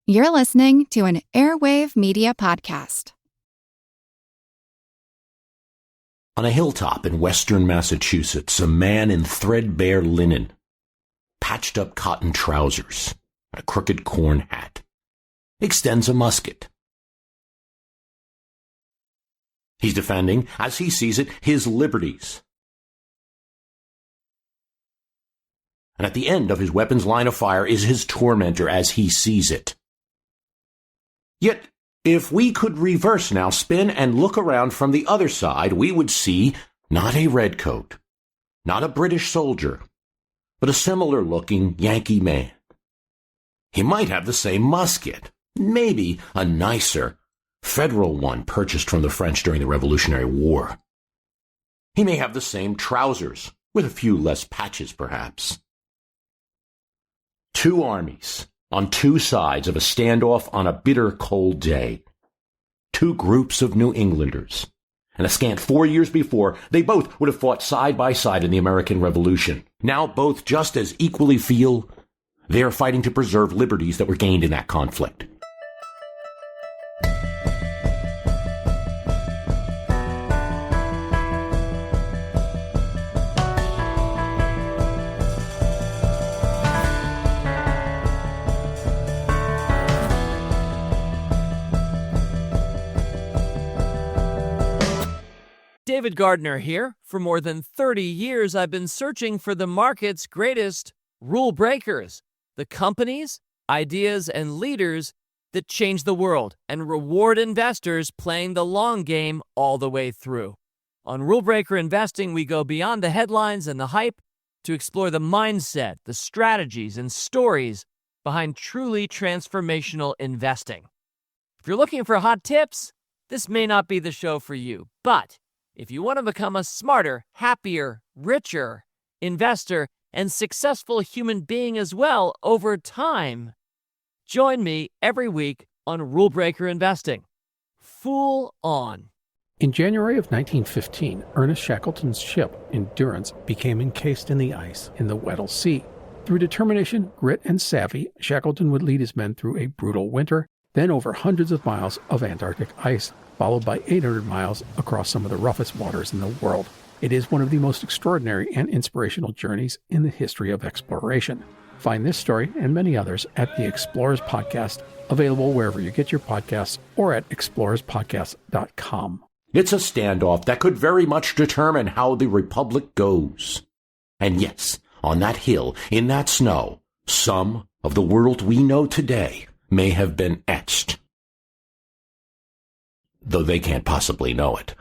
You're listening to an Airwave Media Podcast. On a hilltop in western Massachusetts, a man in threadbare linen, patched-up cotton trousers, and a crooked corn hat, extends a musket. He's defending, as he sees it, his liberties. And at the end of his weapon's line of fire is his tormentor as he sees it. Yet, if we could reverse now, spin and look around from the other side, we would see not a redcoat, not a British soldier, but a similar-looking Yankee man. He might have the same musket, maybe a nicer, federal one purchased from the French during the Revolutionary War. He may have the same trousers, with a few less patches, perhaps. Two armies on two sides of a standoff on a bitter cold day. Two groups of New Englanders. And a scant 4 years before, they both would have fought side by side in the American Revolution. Now both just as equally feel they are fighting to preserve liberties that were gained in that conflict. David Gardner here. For more than 30 years, I've been searching for the market's greatest rule breakers, the companies, ideas, and leaders that change the world and reward investors playing the long game all the way through. On Rule Breaker Investing, we go beyond the headlines and the hype to explore the mindset, the strategies, and stories behind truly transformational investing. If you're looking for hot tips, this may not be the show for you, but if you want to become a smarter, happier, richer investor and successful human being as well over time, join me every week on Rule Breaker Investing. Fool on. In January of 1915, Ernest Shackleton's ship, Endurance, became encased in the ice in the Weddell Sea. Through determination, grit, and savvy, Shackleton would lead his men through a brutal winter, then over hundreds of miles of Antarctic ice, followed by 800 miles across some of the roughest waters in the world. It is one of the most extraordinary and inspirational journeys in the history of exploration. Find this story and many others at the Explorers Podcast, available wherever you get your podcasts or at explorerspodcast.com. It's a standoff that could very much determine how the Republic goes. And yes, on that hill, in that snow, some of the world we know today may have been etched, though they can't possibly know it.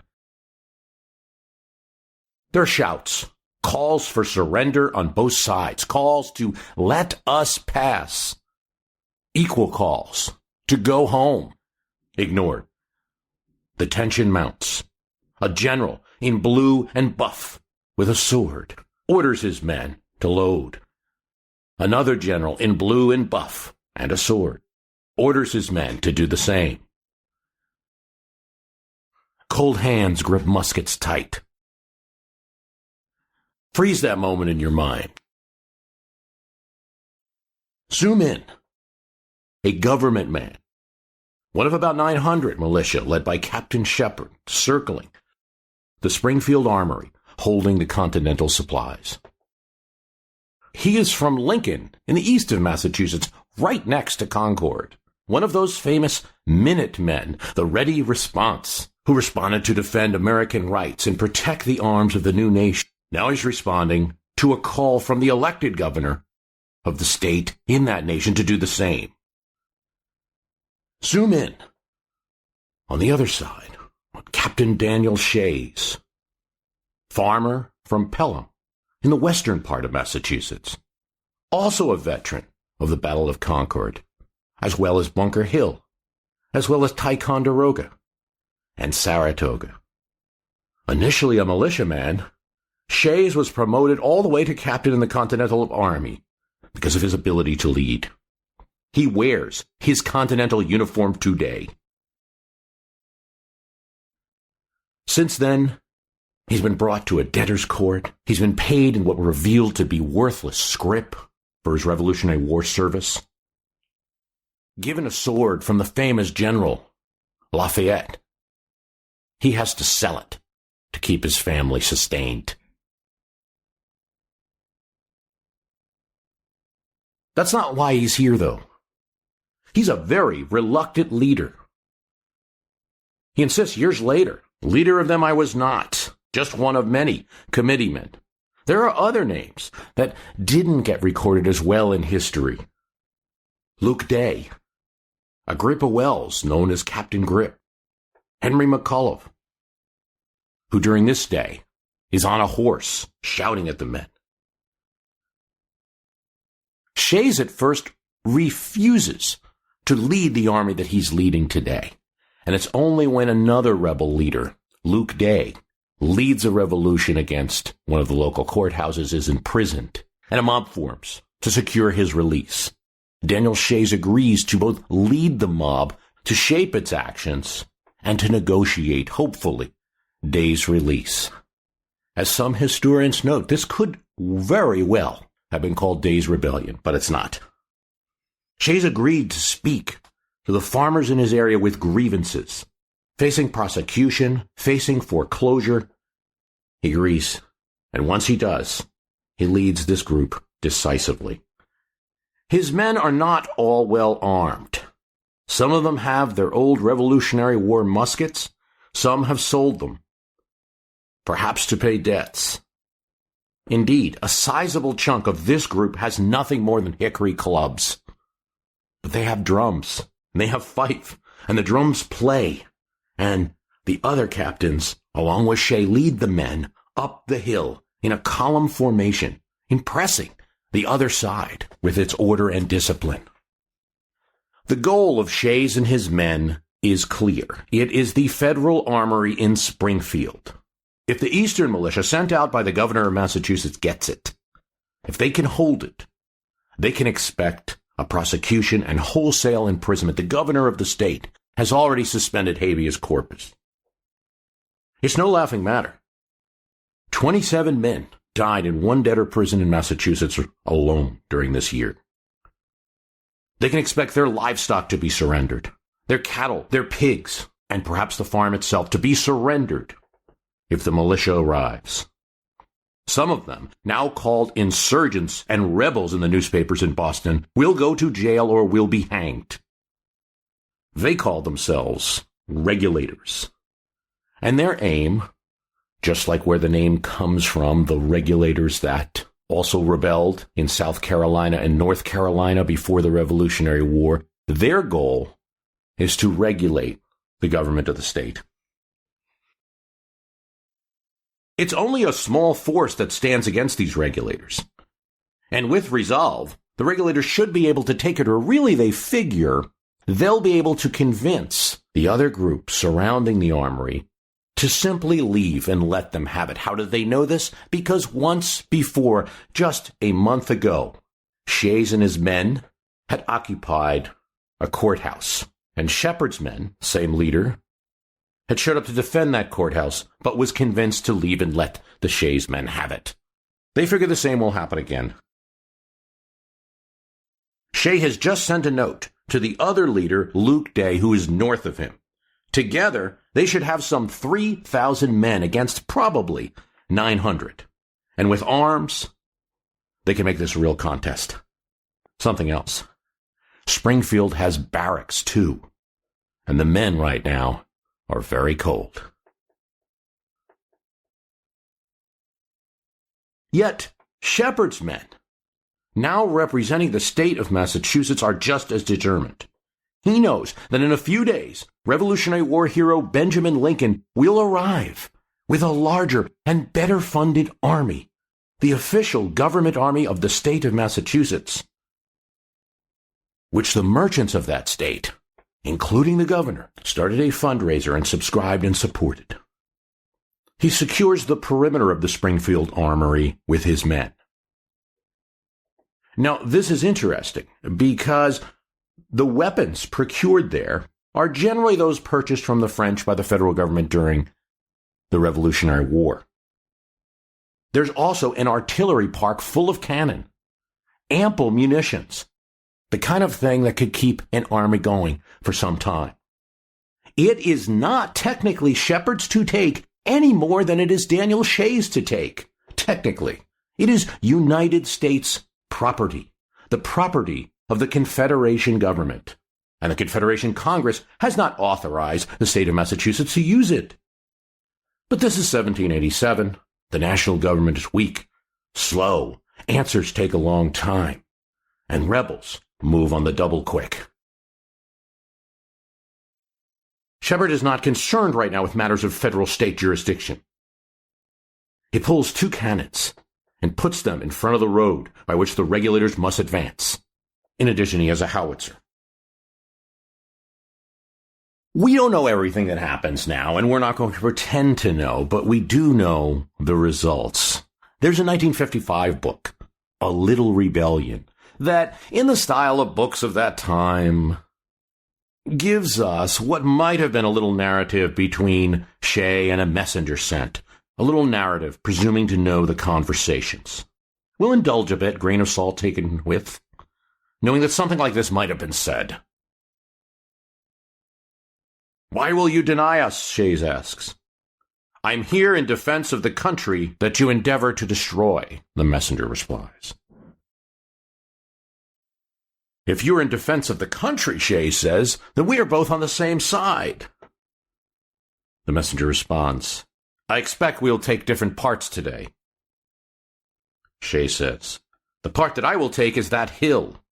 There are shouts, calls for surrender on both sides, calls to let us pass, equal calls to go home, ignored. The tension mounts. A general in blue and buff with a sword orders his men to load. Another general in blue and buff and a sword orders his men to do the same. Cold hands grip muskets tight. Freeze that moment in your mind. Zoom in. A government man, one of about 900 militia led by Captain Shepard, circling the Springfield Armory, holding the Continental supplies. He is from Lincoln, in the east of Massachusetts, right next to Concord. One of those famous Minutemen, the ready response, who responded to defend American rights and protect the arms of the new nation. Now he's responding to a call from the elected governor of the state in that nation to do the same. Zoom in. On the other side, on Captain Daniel Shays, farmer from Pelham, in the western part of Massachusetts, also a veteran of the Battle of Concord, as well as Bunker Hill, as well as Ticonderoga and Saratoga. Initially a militiaman, Shays was promoted all the way to captain in the Continental Army because of his ability to lead. He wears his Continental uniform today. Since then, he's been brought to a debtor's court. He's been paid in what were revealed to be worthless scrip for his Revolutionary War service. given a sword from the famous general Lafayette. He has to sell it to keep his family sustained. That's not why he's here, though. He's a very reluctant leader. He insists years later, leader of them I was not, just one of many committeemen. There are other names that didn't get recorded as well in history. Luke Day, Agrippa Wells, known as Captain Grip, Henry McCullough, who during this day is on a horse shouting at the men. Shays at first refuses to lead the army that he's leading today. And it's only when another rebel leader, Luke Day, leads a revolution against one of the local courthouses, is imprisoned, and a mob forms to secure his release. Daniel Shays agrees to both lead the mob, to shape its actions, and to negotiate, hopefully, Day's release. As some historians note, this could very well have been called Day's Rebellion, but it's not. Shays agreed to speak to the farmers in his area with grievances, facing prosecution, facing foreclosure. He agrees, and once he does, he leads this group decisively. His men are not all well armed. Some of them have their old Revolutionary War muskets. Some have sold them, perhaps to pay debts. Indeed, a sizable chunk of this group has nothing more than hickory clubs. But they have drums, and they have fife, and the drums play. And the other captains, along with Shay, lead the men up the hill in a column formation, impressing the other side with its order and discipline. The goal of Shays and his men is clear. It is the federal armory in Springfield. If the Eastern militia sent out by the governor of Massachusetts gets it, if they can hold it, they can expect a prosecution and wholesale imprisonment. The governor of the state has already suspended habeas corpus. It's no laughing matter. 27 men died in one debtor prison in Massachusetts alone during this year. They can expect their livestock to be surrendered, their cattle, their pigs, and perhaps the farm itself to be surrendered if the militia arrives. Some of them, now called insurgents and rebels in the newspapers in Boston, will go to jail or will be hanged. They call themselves regulators. And their aim, just like where the name comes from, the regulators that also rebelled in South Carolina and North Carolina before the Revolutionary War, their goal is to regulate the government of the state. It's only a small force that stands against these regulators. And with resolve, the regulators should be able to take it, or really they figure they'll be able to convince the other groups surrounding the armory to simply leave and let them have it. How do they know this? Because once before, just a month ago, Shays and his men had occupied a courthouse. And Shepard's men, same leader, had showed up to defend that courthouse, but was convinced to leave and let the Shays men have it. They figure the same will happen again. Shay has just sent a note to the other leader, Luke Day, who is north of him. Together, they should have some 3,000 men against probably 900. And with arms, they can make this a real contest. Something else. Springfield has barracks, too. And the men right now are very cold. Yet, Shepard's men, now representing the state of Massachusetts, are just as determined. He knows that in a few days, Revolutionary War hero Benjamin Lincoln will arrive with a larger and better funded army, the official government army of the state of Massachusetts, which the merchants of that state, including the governor, started a fundraiser and subscribed and supported. He secures the perimeter of the Springfield armory with his men. Now, this is interesting because the weapons procured there are generally those purchased from the French by the federal government during the Revolutionary War. There's also an artillery park full of cannon, ample munitions, The kind of thing that could keep an army going for some time. It is not technically Shepard's to take any more than it is Daniel Shays to take. Technically, it is United States property, the property of the Confederation government. And the Confederation Congress has not authorized the state of Massachusetts to use it. But this is 1787. The national government is weak, slow, answers take a long time, and rebels move on the double quick. Shepard is not concerned right now with matters of federal state jurisdiction. He pulls 2 cannons and puts them in front of the road by which the regulators must advance. In addition, he has a howitzer. We don't know everything that happens now, and we're not going to pretend to know, but we do know the results. There's a 1955 book, A Little Rebellion, that, in the style of books of that time, gives us what might have been a little narrative between Shay and a messenger sent. A little narrative, presuming to know the conversations. We'll indulge a bit, grain of salt taken with, knowing that something like this might have been said. "Why will you deny us?" Shays asks. "I'm here in defense of the country that you endeavor to destroy," the messenger replies. "If you're in defense of the country," Shays says, "then we are both on the same side." The messenger responds, "I expect we'll take different parts today." Shay says, "The part that I will take is that hill."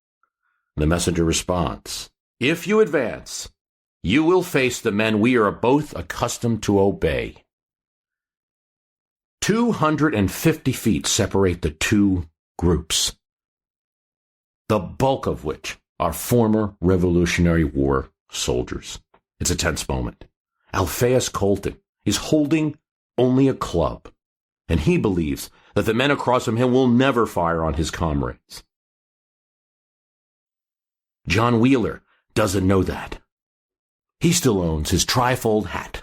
The messenger responds, "If you advance, you will face the men we are both accustomed to obey." 250 feet separate the 2 groups, the bulk of which are former Revolutionary War soldiers. It's a tense moment. Alpheus Colton is holding only a club, and he believes that the men across from him will never fire on his comrades. John Wheeler doesn't know that. He still owns his trifold hat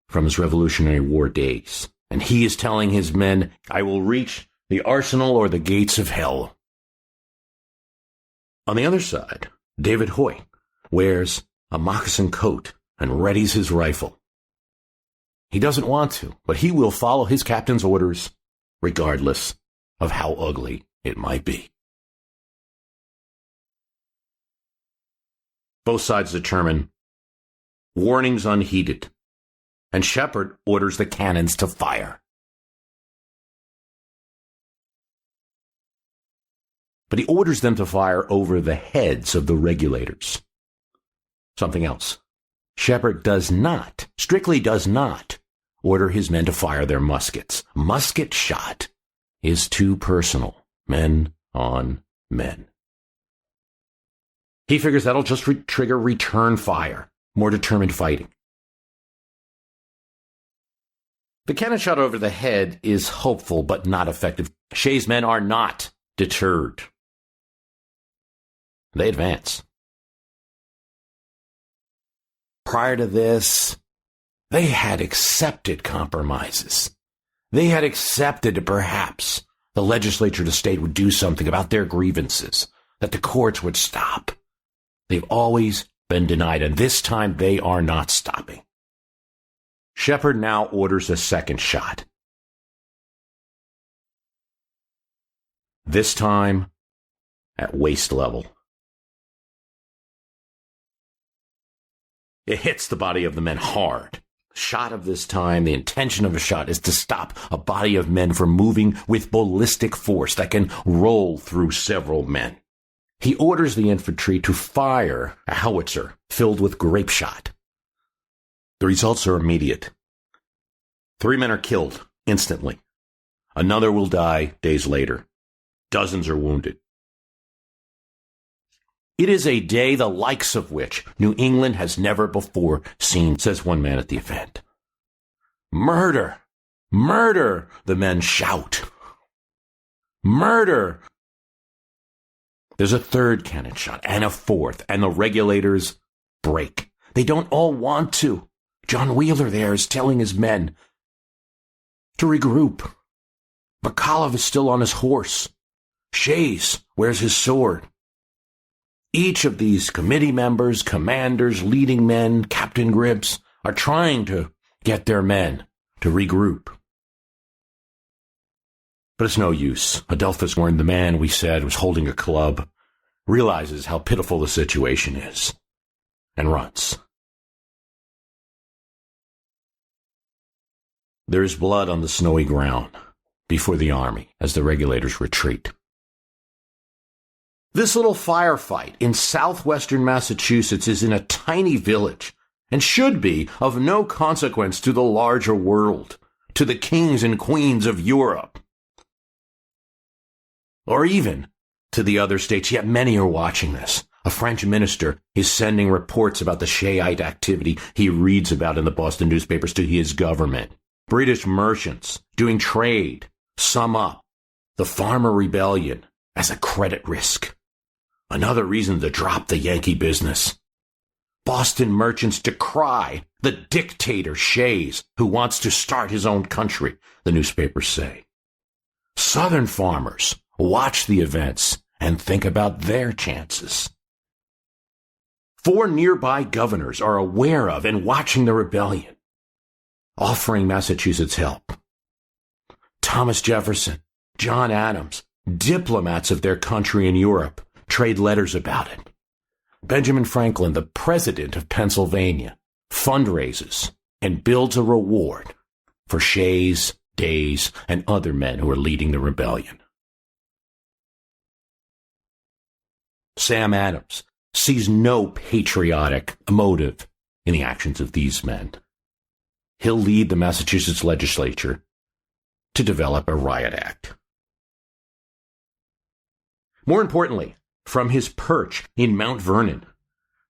from his Revolutionary War days, and he is telling his men, "I will reach the arsenal or the gates of hell." On the other side, David Hoy wears a moccasin coat and readies his rifle. He doesn't want to, but he will follow his captain's orders, regardless of how ugly it might be. Both sides determine warnings unheeded, and Shepard orders the cannons to fire. But he orders them to fire over the heads of the regulators. Something else. Shepard does not, strictly does not, order his men to fire their muskets. Musket shot is too personal, men on men. He figures that'll just trigger return fire, more determined fighting. The cannon shot over the head is hopeful but not effective. Shay's men are not deterred. They advance. Prior to this, they had accepted compromises. They had accepted that perhaps the legislature of the state would do something about their grievances, that the courts would stop. They've always been denied, and this time they are not stopping. Shepard now orders a second shot. This time at waist level. It hits the body of the men hard. Shot of this time, the intention of a shot is to stop a body of men from moving with ballistic force that can roll through several men. He orders the infantry to fire a howitzer filled with grape shot. The results are immediate. 3 men are killed instantly. Another will die days later. Dozens are wounded. It is a day the likes of which New England has never before seen, says one man at the event. Murder! Murder! The men shout. Murder! There's a third cannon shot and a fourth, and the regulators break. They don't all want to. John Wheeler there is telling his men to regroup. McAuliffe is still on his horse. Shays wears his sword. Each of these committee members, commanders, leading men, captain grips, are trying to get their men to regroup. But it's no use. Adelphus Warren, the man we said was holding a club, realizes how pitiful the situation is, and runs. There is blood on the snowy ground before the army as the regulators retreat. This little firefight in southwestern Massachusetts is in a tiny village and should be of no consequence to the larger world, to the kings and queens of Europe, or even to the other states, yet many are watching this. A French minister is sending reports about the Shayite activity he reads about in the Boston newspapers to his government. British merchants doing trade sum up the farmer rebellion as a credit risk. Another reason to drop the Yankee business. Boston merchants decry the dictator Shays, who wants to start his own country, the newspapers say. Southern farmers watch the events and think about their chances. 4 nearby governors are aware of and watching the rebellion, offering Massachusetts help. Thomas Jefferson, John Adams, diplomats of their country in Europe, trade letters about it. Benjamin Franklin, the president of Pennsylvania, fundraises and builds a reward for Shays, Days, and other men who are leading the rebellion. Sam Adams sees no patriotic motive in the actions of these men. He'll lead the Massachusetts legislature to develop a riot act. More importantly, from his perch in Mount Vernon,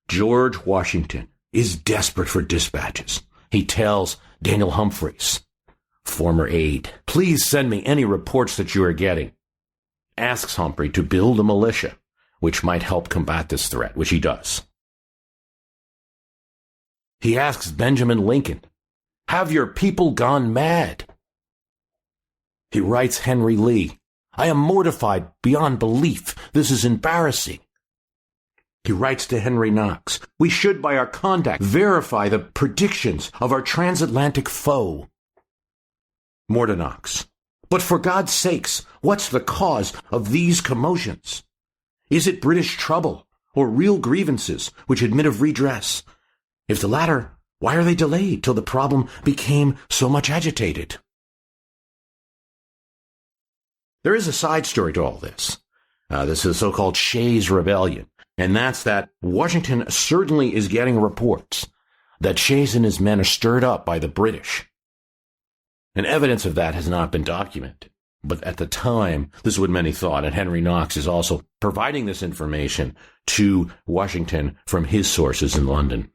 George Washington is desperate for dispatches. He tells Daniel Humphreys, former aide, "Please send me any reports that you are getting." Asks Humphrey to build a militia, which might help combat this threat, which he does. He asks Benjamin Lincoln, "Have your people gone mad?" He writes Henry Lee, "I am mortified beyond belief. This is embarrassing." He writes to Henry Knox, "We should by our conduct verify the predictions of our transatlantic foe." More to Knox, "But for God's sakes, what's the cause of these commotions? Is it British trouble or real grievances which admit of redress? If the latter, why are they delayed till the problem became so much agitated?" There is a side story to all this. This is the so-called Shays Rebellion, and that's that Washington certainly is getting reports that Shays and his men are stirred up by the British. And evidence of that has not been documented. But at the time, this is what many thought, and Henry Knox is also providing this information to Washington from his sources in London.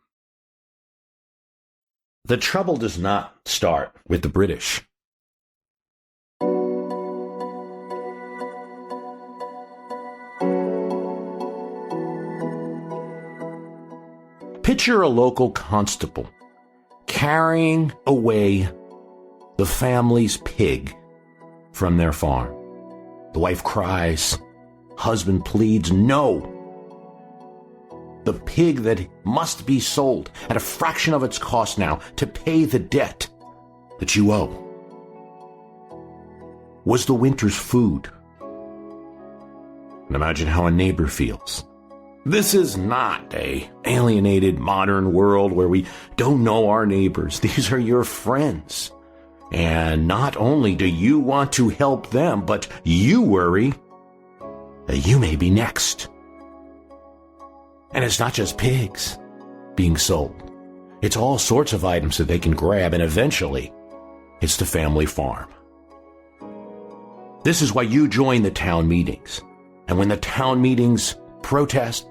The trouble does not start with the British. Picture a local constable carrying away the family's pig from their farm. The wife cries, husband pleads, no. The pig that must be sold at a fraction of its cost now to pay the debt that you owe was the winter's food. And imagine how a neighbor feels. This is not a alienated modern world where we don't know our neighbors. These are your friends. And not only do you want to help them, but you worry that you may be next. And it's not just pigs being sold. It's all sorts of items that they can grab, and eventually, it's the family farm. This is why you join the town meetings. And when the town meetings protest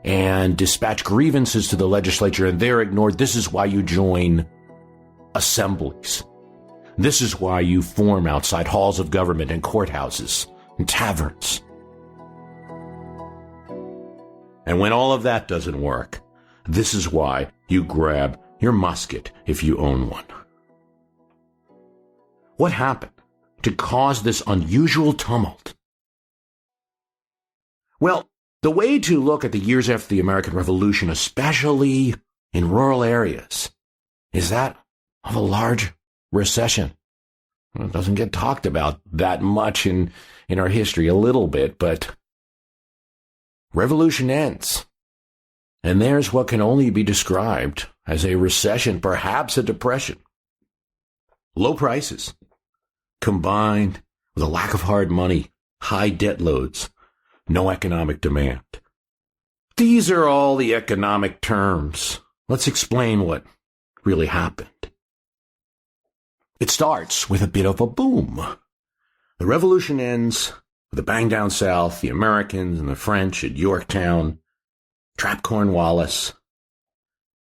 and dispatch grievances to the legislature and they're ignored, this is why you join assemblies. This is why you form outside halls of government and courthouses and taverns. And when all of that doesn't work, this is why you grab your musket if you own one. What happened to cause this unusual tumult? Well, The way to look at the years after the American Revolution, especially in rural areas, is that of a large recession. It doesn't get talked about that much in our history, a little bit, but revolution ends. And there's what can only be described as a recession, perhaps a depression. Low prices, combined with a lack of hard money, high debt loads, no economic demand. These are all the economic terms. Let's explain what really happened. It starts with a bit of a boom. The revolution ends with a bang down south, the Americans and the French at Yorktown, trap Cornwallis.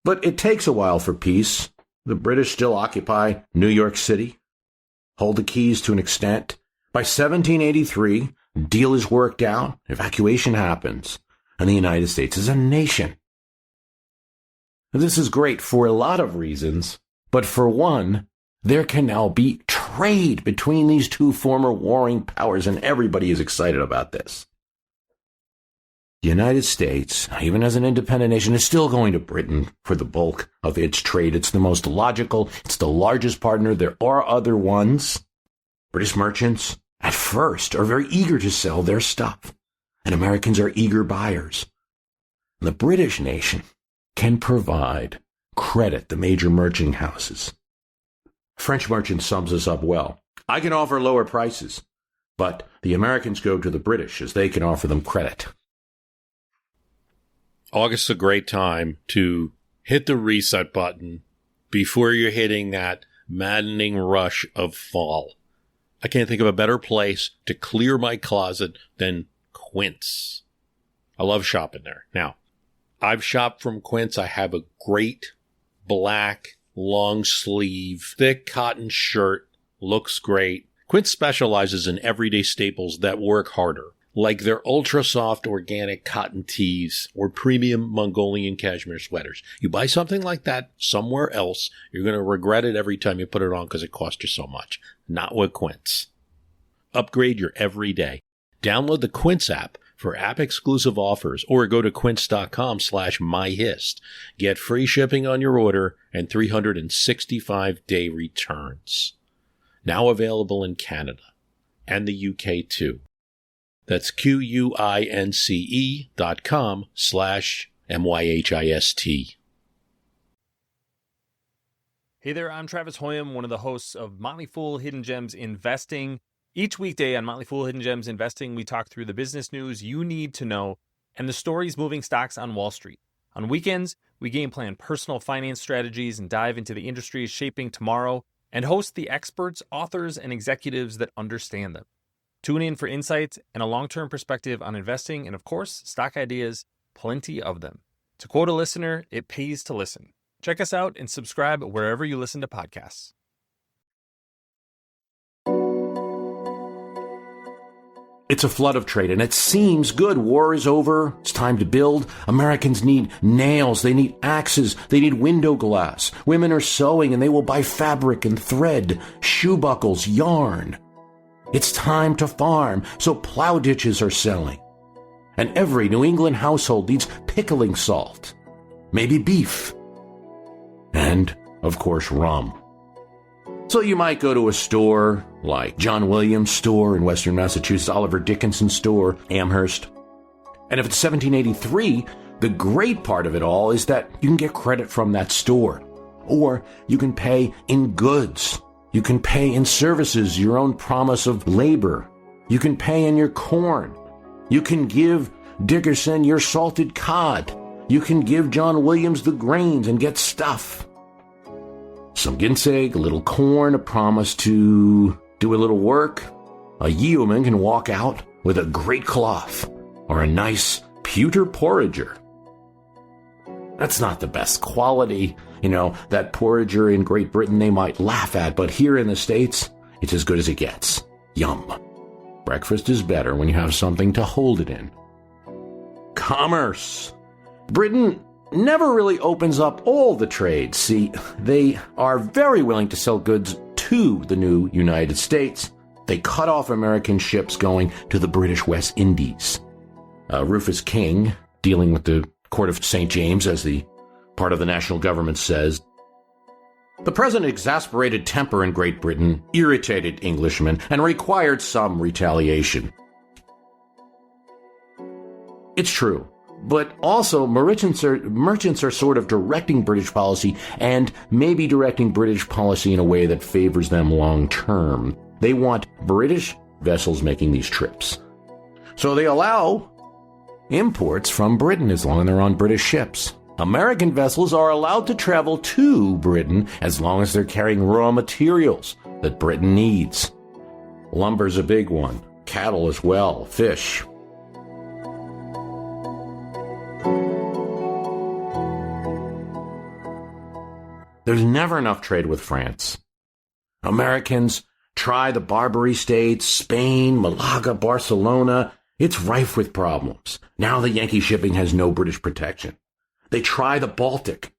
But it takes a while for peace. The British still occupy New York City, hold the keys to an extent. By 1783, deal is worked out, evacuation happens, and the United States is a nation. This is great for a lot of reasons, but for one, there can now be trade between these two former warring powers, and everybody is excited about this. The United States, even as an independent nation, is still going to Britain for the bulk of its trade. It's the most logical. It's the largest partner. There are other ones. British merchants, at first, are very eager to sell their stuff, and Americans are eager buyers. The British nation can provide credit the major merchant houses. French merchant sums this up well. I can offer lower prices, but the Americans go to the British as they can offer them credit. August's a great time to hit the reset button before you're hitting that maddening rush of fall. I can't think of a better place to clear my closet than Quince. I love shopping there. Now, I've shopped from Quince. I have a great black, long sleeve, thick cotton shirt. Looks great. Quince specializes in everyday staples that work harder, like their ultra-soft organic cotton tees or premium Mongolian cashmere sweaters. You buy something like that somewhere else, you're going to regret it every time you put it on because it cost you so much. Not with Quince. Upgrade your everyday. Download the Quince app for app-exclusive offers or go to quince.com/myhist. Get free shipping on your order and 365-day returns. Now available in Canada and the UK too. That's QUINCE.com/MYHIST. Hey there, I'm Travis Hoyam, one of the hosts of Motley Fool Hidden Gems Investing. Each weekday on Motley Fool Hidden Gems Investing, we talk through the business news you need to know and the stories moving stocks on Wall Street. On weekends, we game plan personal finance strategies and dive into the industries shaping tomorrow and host the experts, authors, and executives that understand them. Tune in for insights and a long-term perspective on investing and, of course, stock ideas, plenty of them. To quote a listener, it pays to listen. Check us out and subscribe wherever you listen to podcasts. It's a flood of trade, and it seems good. War is over. It's time to build. Americans need nails. They need axes. They need window glass. Women are sewing, and they will buy fabric and thread, shoe buckles, yarn. It's time to farm, so plow ditches are selling. And every New England household needs pickling salt, maybe beef, and, of course, rum. So you might go to a store like John Williams' store in Western Massachusetts, Oliver Dickinson's store, Amherst. And if it's 1783, the great part of it all is that you can get credit from that store. Or you can pay in goods. You can pay in services, your own promise of labor. You can pay in your corn. You can give Dickerson your salted cod. You can give John Williams the grains and get stuff. Some ginseng, a little corn, a promise to do a little work. A yeoman can walk out with a great cloth or a nice pewter porringer. That's not the best quality. You know, that porringer in Great Britain they might laugh at, but here in the States, it's as good as it gets. Yum. Breakfast is better when you have something to hold it in. Commerce. Britain never really opens up all the trade. See, they are very willing to sell goods to the new United States. They cut off American ships going to the British West Indies. Rufus King, dealing with the Court of St. James as the part of the national government, says, "The present exasperated temper in Great Britain irritated Englishmen and required some retaliation." It's true, but also merchants are sort of directing British policy, and maybe directing British policy in a way that favors them long term. They want British vessels making these trips. So they allow imports from Britain as long as they're on British ships. American vessels are allowed to travel to Britain as long as they're carrying raw materials that Britain needs. Lumber's a big one. Cattle as well. Fish. There's never enough trade with France. Americans try the Barbary states, Spain, Malaga, Barcelona. It's rife with problems. Now the Yankee shipping has no British protection. They try the Baltic.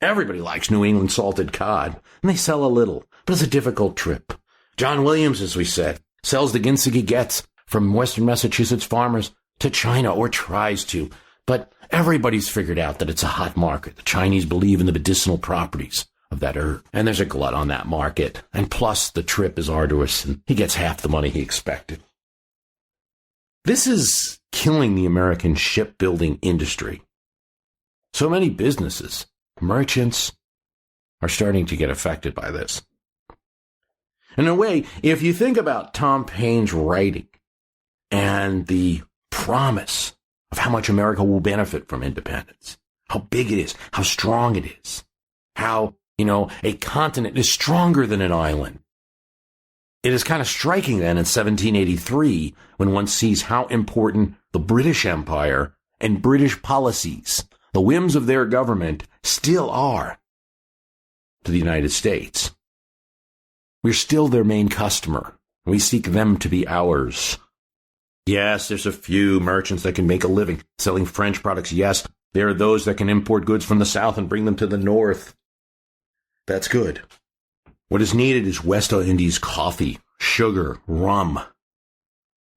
Everybody likes New England salted cod, and they sell a little, but it's a difficult trip. John Williams, as we said, sells the ginseng he gets from western Massachusetts farmers to China, or tries to. But everybody's figured out that it's a hot market. The Chinese believe in the medicinal properties of that herb, and there's a glut on that market. And plus, the trip is arduous, and he gets half the money he expected. This is killing the American shipbuilding industry. So many businesses, merchants, are starting to get affected by this. In a way, if you think about Tom Paine's writing and the promise of how much America will benefit from independence, how big it is, how strong it is, how, a continent is stronger than an island. It is kind of striking then in 1783 when one sees how important the British Empire and British policies, the whims of their government, still are to the United States. We're still their main customer. We seek them to be ours. Yes, there's a few merchants that can make a living selling French products. Yes, there are those that can import goods from the South and bring them to the North. That's good. What is needed is West Indies coffee, sugar, rum.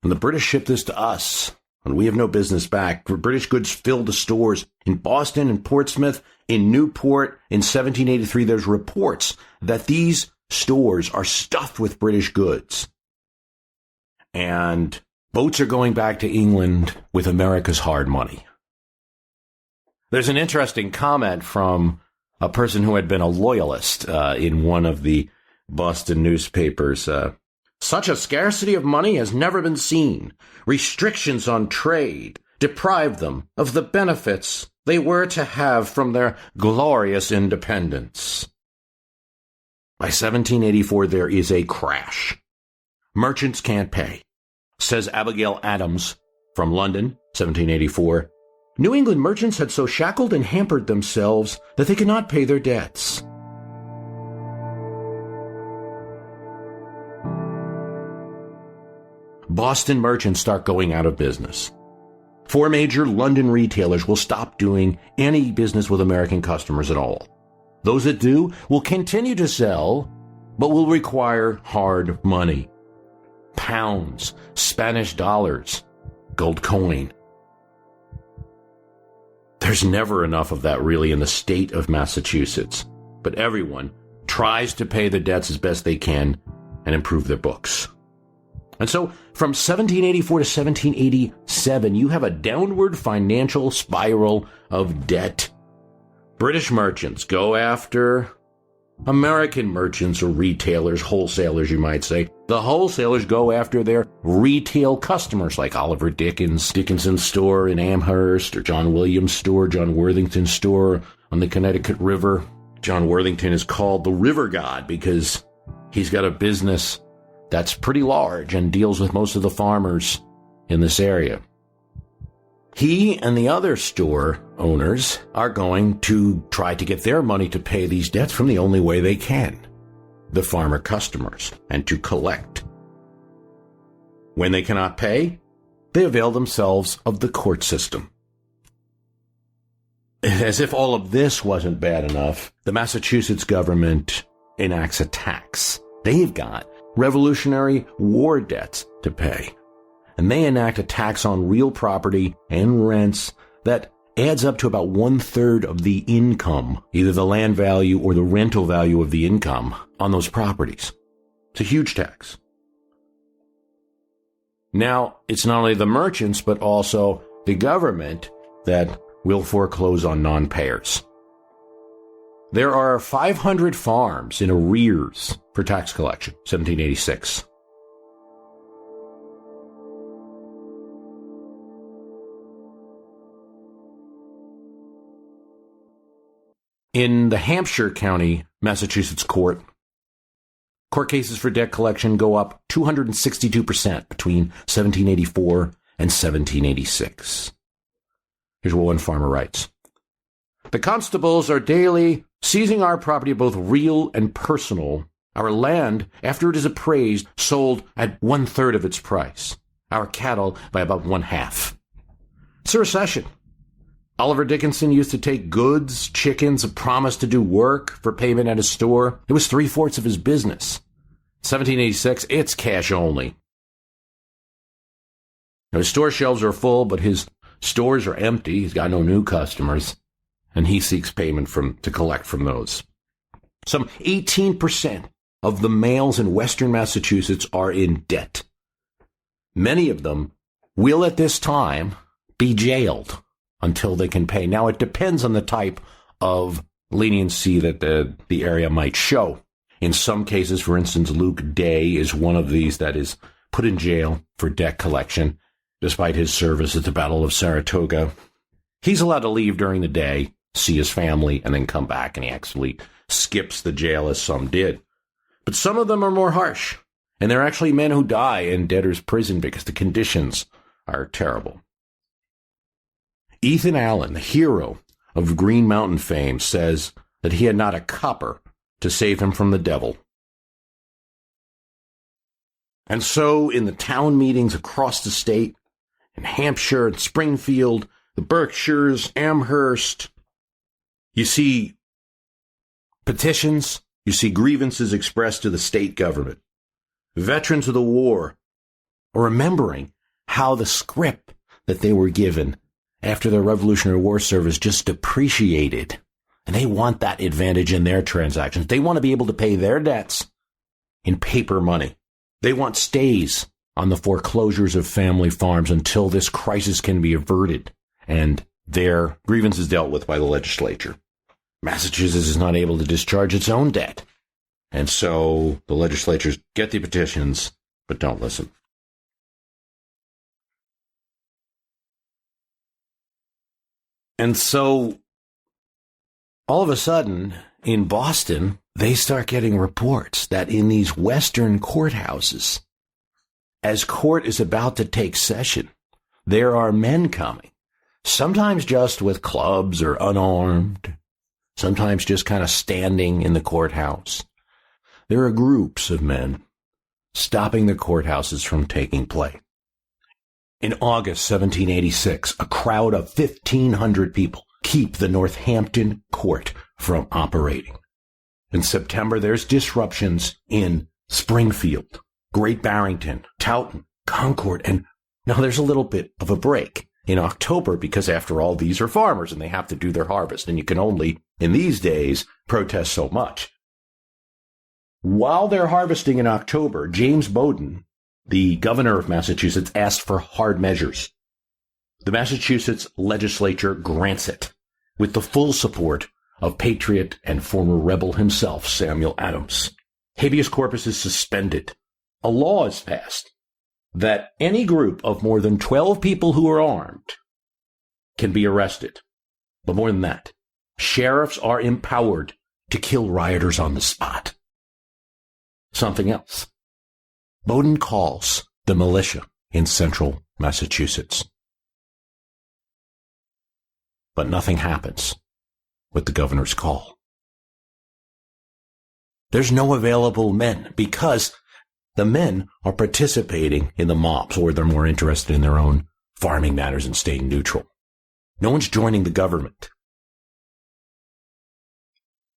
And the British ship this to us, and we have no business back. British goods filled the stores in Boston and Portsmouth, in Newport. In 1783, there's reports that these stores are stuffed with British goods. And boats are going back to England with America's hard money. There's an interesting comment from a person who had been a loyalist in one of the Boston newspapers. Such a scarcity of money has never been seen. Restrictions on trade deprive them of the benefits they were to have from their glorious independence. By 1784, there is a crash. Merchants can't pay. Says Abigail Adams from London, 1784, New England merchants had so shackled and hampered themselves that they could not pay their debts. Boston merchants start going out of business. 4 major London retailers will stop doing any business with American customers at all. Those that do will continue to sell, but will require hard money. Pounds, Spanish dollars, gold coin. There's never enough of that really in the state of Massachusetts, but everyone tries to pay their debts as best they can and improve their books. And so from 1784 to 1787, you have a downward financial spiral of debt. British merchants go after American merchants or retailers, wholesalers, you might say. The wholesalers go after their retail customers like Oliver Dickinson's store in Amherst, or John Williams' store, John Worthington's store on the Connecticut River. John Worthington is called the river god because he's got a business that's pretty large and deals with most of the farmers in this area. He and the other store owners are going to try to get their money to pay these debts from the only way they can, the farmer customers, and to collect. When they cannot pay, they avail themselves of the court system. As if all of this wasn't bad enough, the Massachusetts government enacts a tax. They've got Revolutionary War debts to pay. and they enact a tax on real property and rents that adds up to about 1/3 of the income, either the land value or the rental value of the income on those properties. It's a huge tax. Now, it's not only the merchants, but also the government that will foreclose on non-payers. There are 500 farms in arrears for tax collection, 1786. In the Hampshire County, Massachusetts court cases for debt collection go up 262% between 1784 and 1786. Here's what one farmer writes. The constables are daily seizing our property, both real and personal. Our land, after it is appraised, sold at 1/3 of its price. Our cattle by about 1/2. It's a recession. Oliver Dickinson used to take goods, chickens, a promise to do work for payment at his store. It was 3/4 of his business. 1786, it's cash only. Now, his store shelves are full, but his stores are empty. He's got no new customers, and he seeks payment to collect from those. Some 18% of the males in western Massachusetts are in debt. Many of them will at this time be jailed until they can pay. Now, it depends on the type of leniency that the area might show. In some cases, for instance, Luke Day is one of these that is put in jail for debt collection, despite his service at the Battle of Saratoga. He's allowed to leave during the day, see his family, and then come back, and he actually skips the jail as some did. But some of them are more harsh, and there are actually men who die in debtor's prison because the conditions are terrible. Ethan Allen, the hero of Green Mountain fame, says that he had not a copper to save him from the devil. And so in the town meetings across the state, in Hampshire and Springfield, the Berkshires, Amherst, you see petitions, you see grievances expressed to the state government. Veterans of the war are remembering how the scrip that they were given after their Revolutionary War service just depreciated. And they want that advantage in their transactions. They want to be able to pay their debts in paper money. They want stays on the foreclosures of family farms until this crisis can be averted and their grievances dealt with by the legislature. Massachusetts is not able to discharge its own debt. And so the legislatures get the petitions, but don't listen. And so all of a sudden, in Boston, they start getting reports that in these western courthouses, as court is about to take session, there are men coming, sometimes just with clubs or unarmed, sometimes just kind of standing in the courthouse. There are groups of men stopping the courthouses from taking play. In August 1786, a crowd of 1,500 people keep the Northampton court from operating. In September, there's disruptions in Springfield, Great Barrington, Taunton, Concord, and now there's a little bit of a break in October because, after all, these are farmers and they have to do their harvest, and you can only, in these days, protest so much. While they're harvesting in October, James Bowdoin, the governor of Massachusetts, asked for hard measures. The Massachusetts legislature grants it, with the full support of patriot and former rebel himself, Samuel Adams. Habeas corpus is suspended. A law is passed that any group of more than 12 people who are armed can be arrested. But more than that, sheriffs are empowered to kill rioters on the spot. Something else. Bowdoin calls the militia in central Massachusetts. But nothing happens with the governor's call. There's no available men because the men are participating in the mobs, or they're more interested in their own farming matters and staying neutral. No one's joining the government.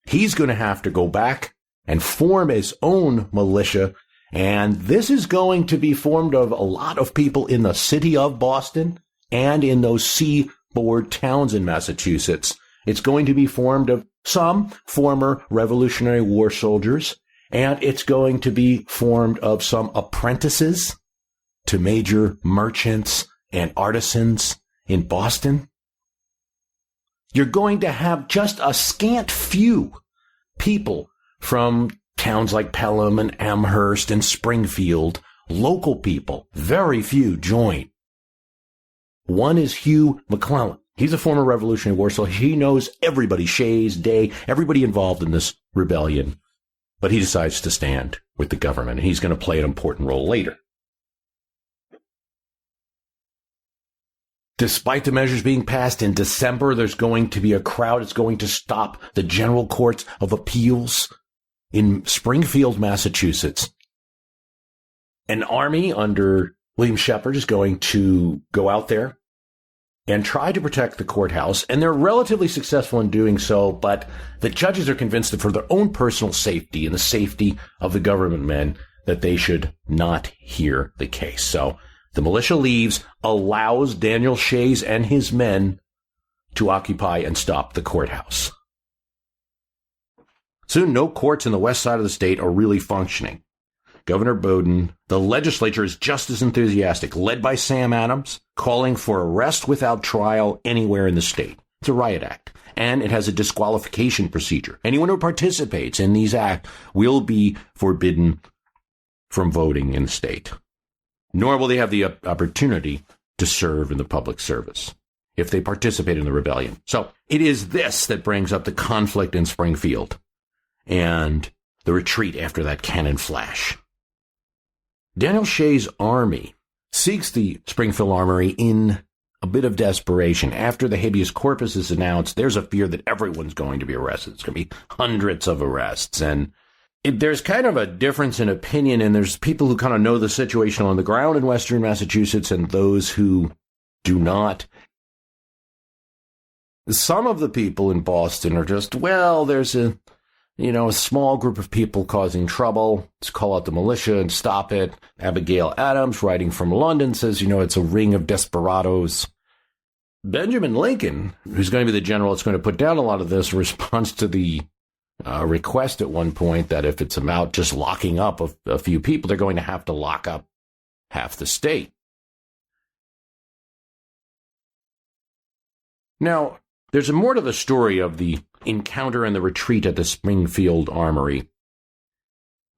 He's going to have to go back and form his own militia And this is going to be formed of a lot of people in the city of Boston and in those seaboard towns in Massachusetts. It's going to be formed of some former Revolutionary War soldiers, and it's going to be formed of some apprentices to major merchants and artisans in Boston. You're going to have just a scant few people from towns like Pelham and Amherst and Springfield, local people, very few join. One is Hugh McClellan. He's a former Revolutionary War soldier. He knows everybody, Shays, Day, everybody involved in this rebellion. But he decides to stand with the government, and he's going to play an important role later. Despite the measures being passed in December, there's going to be a crowd. It's going to stop the General Courts of Appeals in Springfield, Massachusetts. An army under William Shepherd is going to go out there and try to protect the courthouse, and they're relatively successful in doing so, but the judges are convinced that for their own personal safety and the safety of the government men, that they should not hear the case. So the militia leaves, allows Daniel Shays and his men to occupy and stop the courthouse. Soon, no courts in the west side of the state are really functioning. Governor Bowdoin, the legislature is just as enthusiastic, led by Sam Adams, calling for arrest without trial anywhere in the state. It's a riot act, and it has a disqualification procedure. Anyone who participates in these acts will be forbidden from voting in the state, nor will they have the opportunity to serve in the public service if they participate in the rebellion. So it is this that brings up the conflict in Springfield and the retreat after that cannon flash. Daniel Shays' army seeks the Springfield Armory in a bit of desperation. After the habeas corpus is announced, there's a fear that everyone's going to be arrested. It's going to be hundreds of arrests. And there's kind of a difference in opinion, and there's people who kind of know the situation on the ground in Western Massachusetts and those who do not. Some of the people in Boston are just, well, there's a small group of people causing trouble. Let's call out the militia and stop it. Abigail Adams, writing from London, says, it's a ring of desperados. Benjamin Lincoln, who's going to be the general that's going to put down a lot of this, responds to the request at one point that if it's about just locking up a few people, they're going to have to lock up half the state. Now, there's more to the story of the encounter and the retreat at the Springfield Armory.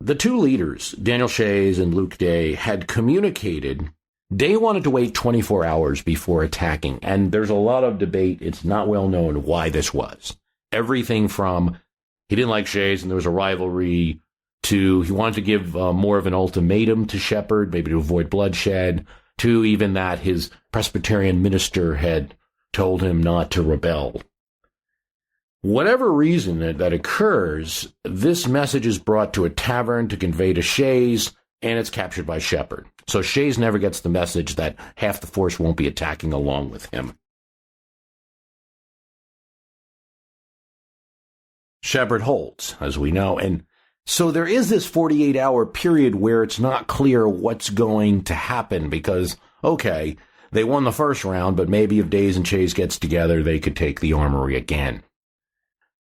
The two leaders, Daniel Shays and Luke Day, had communicated. Day wanted to wait 24 hours before attacking, and there's a lot of debate. It's not well known why this was. Everything from he didn't like Shays and there was a rivalry, to he wanted to give more of an ultimatum to Shepherd, maybe to avoid bloodshed, to even that his Presbyterian minister had told him not to rebel. Whatever reason that occurs, this message is brought to a tavern to convey to Shays, and it's captured by Shepherd. So Shays never gets the message that half the force won't be attacking along with him. Shepherd holds, as we know, and so there is this 48-hour period where it's not clear what's going to happen because, okay, they won the first round, but maybe if Days and Shays gets together, they could take the armory again.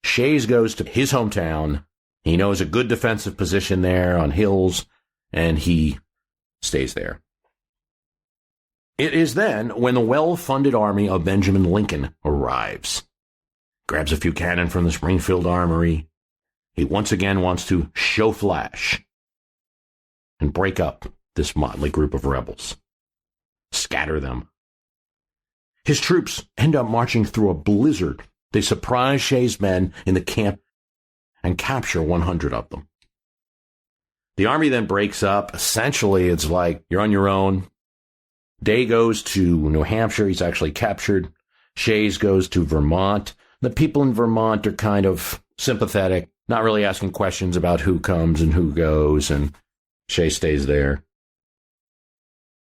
Shays goes to his hometown. He knows a good defensive position there on hills, and he stays there. It is then when the well-funded army of Benjamin Lincoln arrives. Grabs a few cannon from the Springfield Armory. He once again wants to show flash and break up this motley group of rebels. Scatter them. His troops end up marching through a blizzard. They surprise Shays' men in the camp and capture 100 of them. The army then breaks up. Essentially, it's like you're on your own. Day goes to New Hampshire. He's actually captured. Shays goes to Vermont. The people in Vermont are kind of sympathetic, not really asking questions about who comes and who goes, and Shays stays there.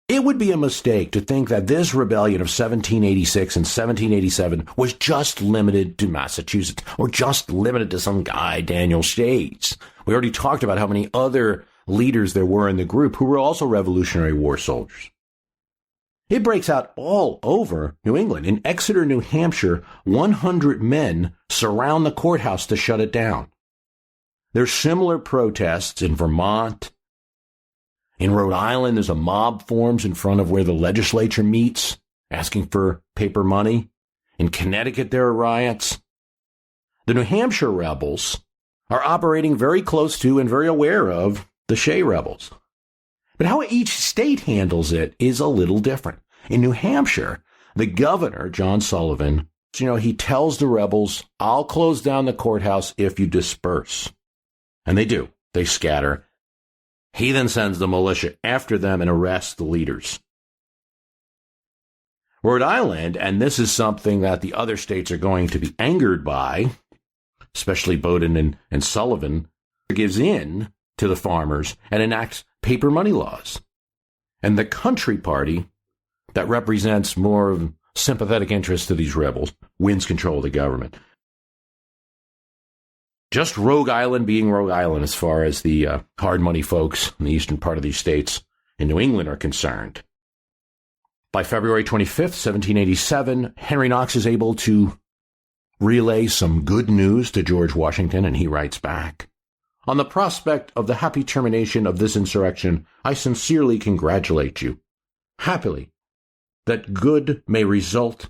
It would be a mistake to think that this rebellion of 1786 and 1787 was just limited to Massachusetts or just limited to some guy, Daniel Shays. We already talked about how many other leaders there were in the group who were also Revolutionary War soldiers. It breaks out all over New England. In Exeter, New Hampshire, 100 men surround the courthouse to shut it down. There's similar protests in Vermont. In Rhode Island, there's a mob forms in front of where the legislature meets, asking for paper money. In Connecticut, there are riots. The New Hampshire rebels are operating very close to and very aware of the Shays rebels. But how each state handles it is a little different. In New Hampshire, the governor, John Sullivan, he tells the rebels, I'll close down the courthouse if you disperse. And they do. They scatter. He then sends the militia after them and arrests the leaders. Rhode Island, and this is something that the other states are going to be angered by, especially Bowdoin and Sullivan, gives in to the farmers and enacts paper money laws. And the Country Party, that represents more of sympathetic interest to these rebels, wins control of the government. Just Rogue Island being Rogue Island as far as the hard money folks in the eastern part of these states in New England are concerned. By February 25th, 1787, Henry Knox is able to relay some good news to George Washington, and he writes back, on the prospect of the happy termination of this insurrection, I sincerely congratulate you. Happily, that good may result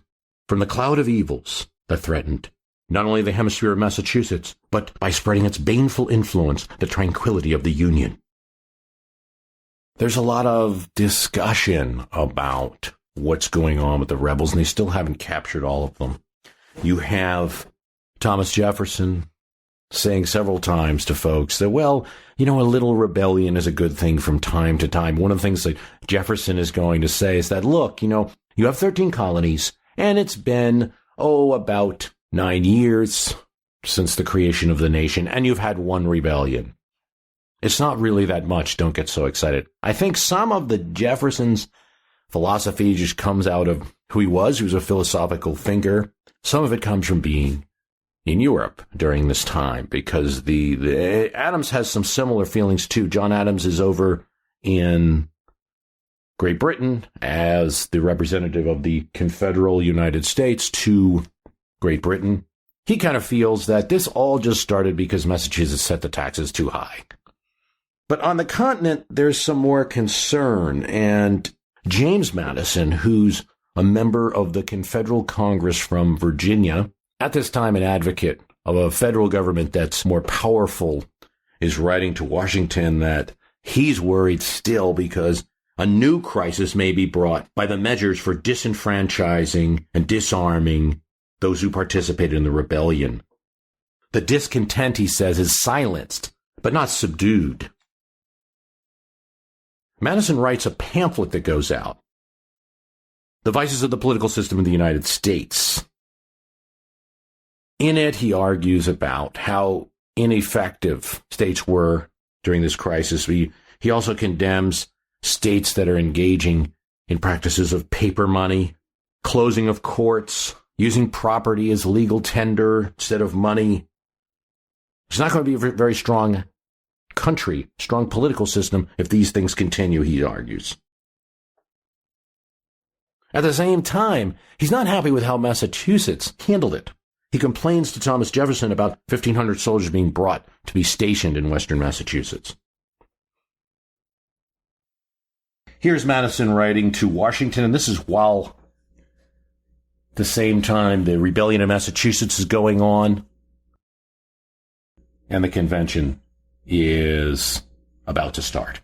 from the cloud of evils that threatened not only the hemisphere of Massachusetts, but by spreading its baneful influence, the tranquility of the Union. There's a lot of discussion about what's going on with the rebels, and they still haven't captured all of them. You have Thomas Jefferson saying several times to folks that, a little rebellion is a good thing from time to time. One of the things that Jefferson is going to say is that, look, you have 13 colonies, and it's been, about 9 years since the creation of the nation, and you've had one rebellion. It's not really that much. Don't get so excited. I think some of the Jefferson's philosophy just comes out of who he was. He was a philosophical thinker. Some of it comes from being in Europe during this time, because the Adams has some similar feelings too. John Adams is over in Great Britain as the representative of the Confederal United States to Great Britain. He kind of feels that this all just started because Massachusetts set the taxes too high. But on the continent, there's some more concern, and James Madison, who's a member of the Confederal Congress from Virginia, at this time an advocate of a federal government that's more powerful, is writing to Washington that he's worried still because a new crisis may be brought by the measures for disenfranchising and disarming those who participated in the rebellion. The discontent, he says, is silenced, but not subdued. Madison writes a pamphlet that goes out, The Vices of the Political System in the United States. In it, he argues about how ineffective states were during this crisis. He also condemns states that are engaging in practices of paper money, closing of courts, using property as legal tender instead of money. It's not going to be a very strong country, strong political system if these things continue, he argues. At the same time, he's not happy with how Massachusetts handled it. He complains to Thomas Jefferson about 1,500 soldiers being brought to be stationed in western Massachusetts. Here's Madison writing to Washington, and this is while at the same time the rebellion in Massachusetts is going on, and the convention is about to start.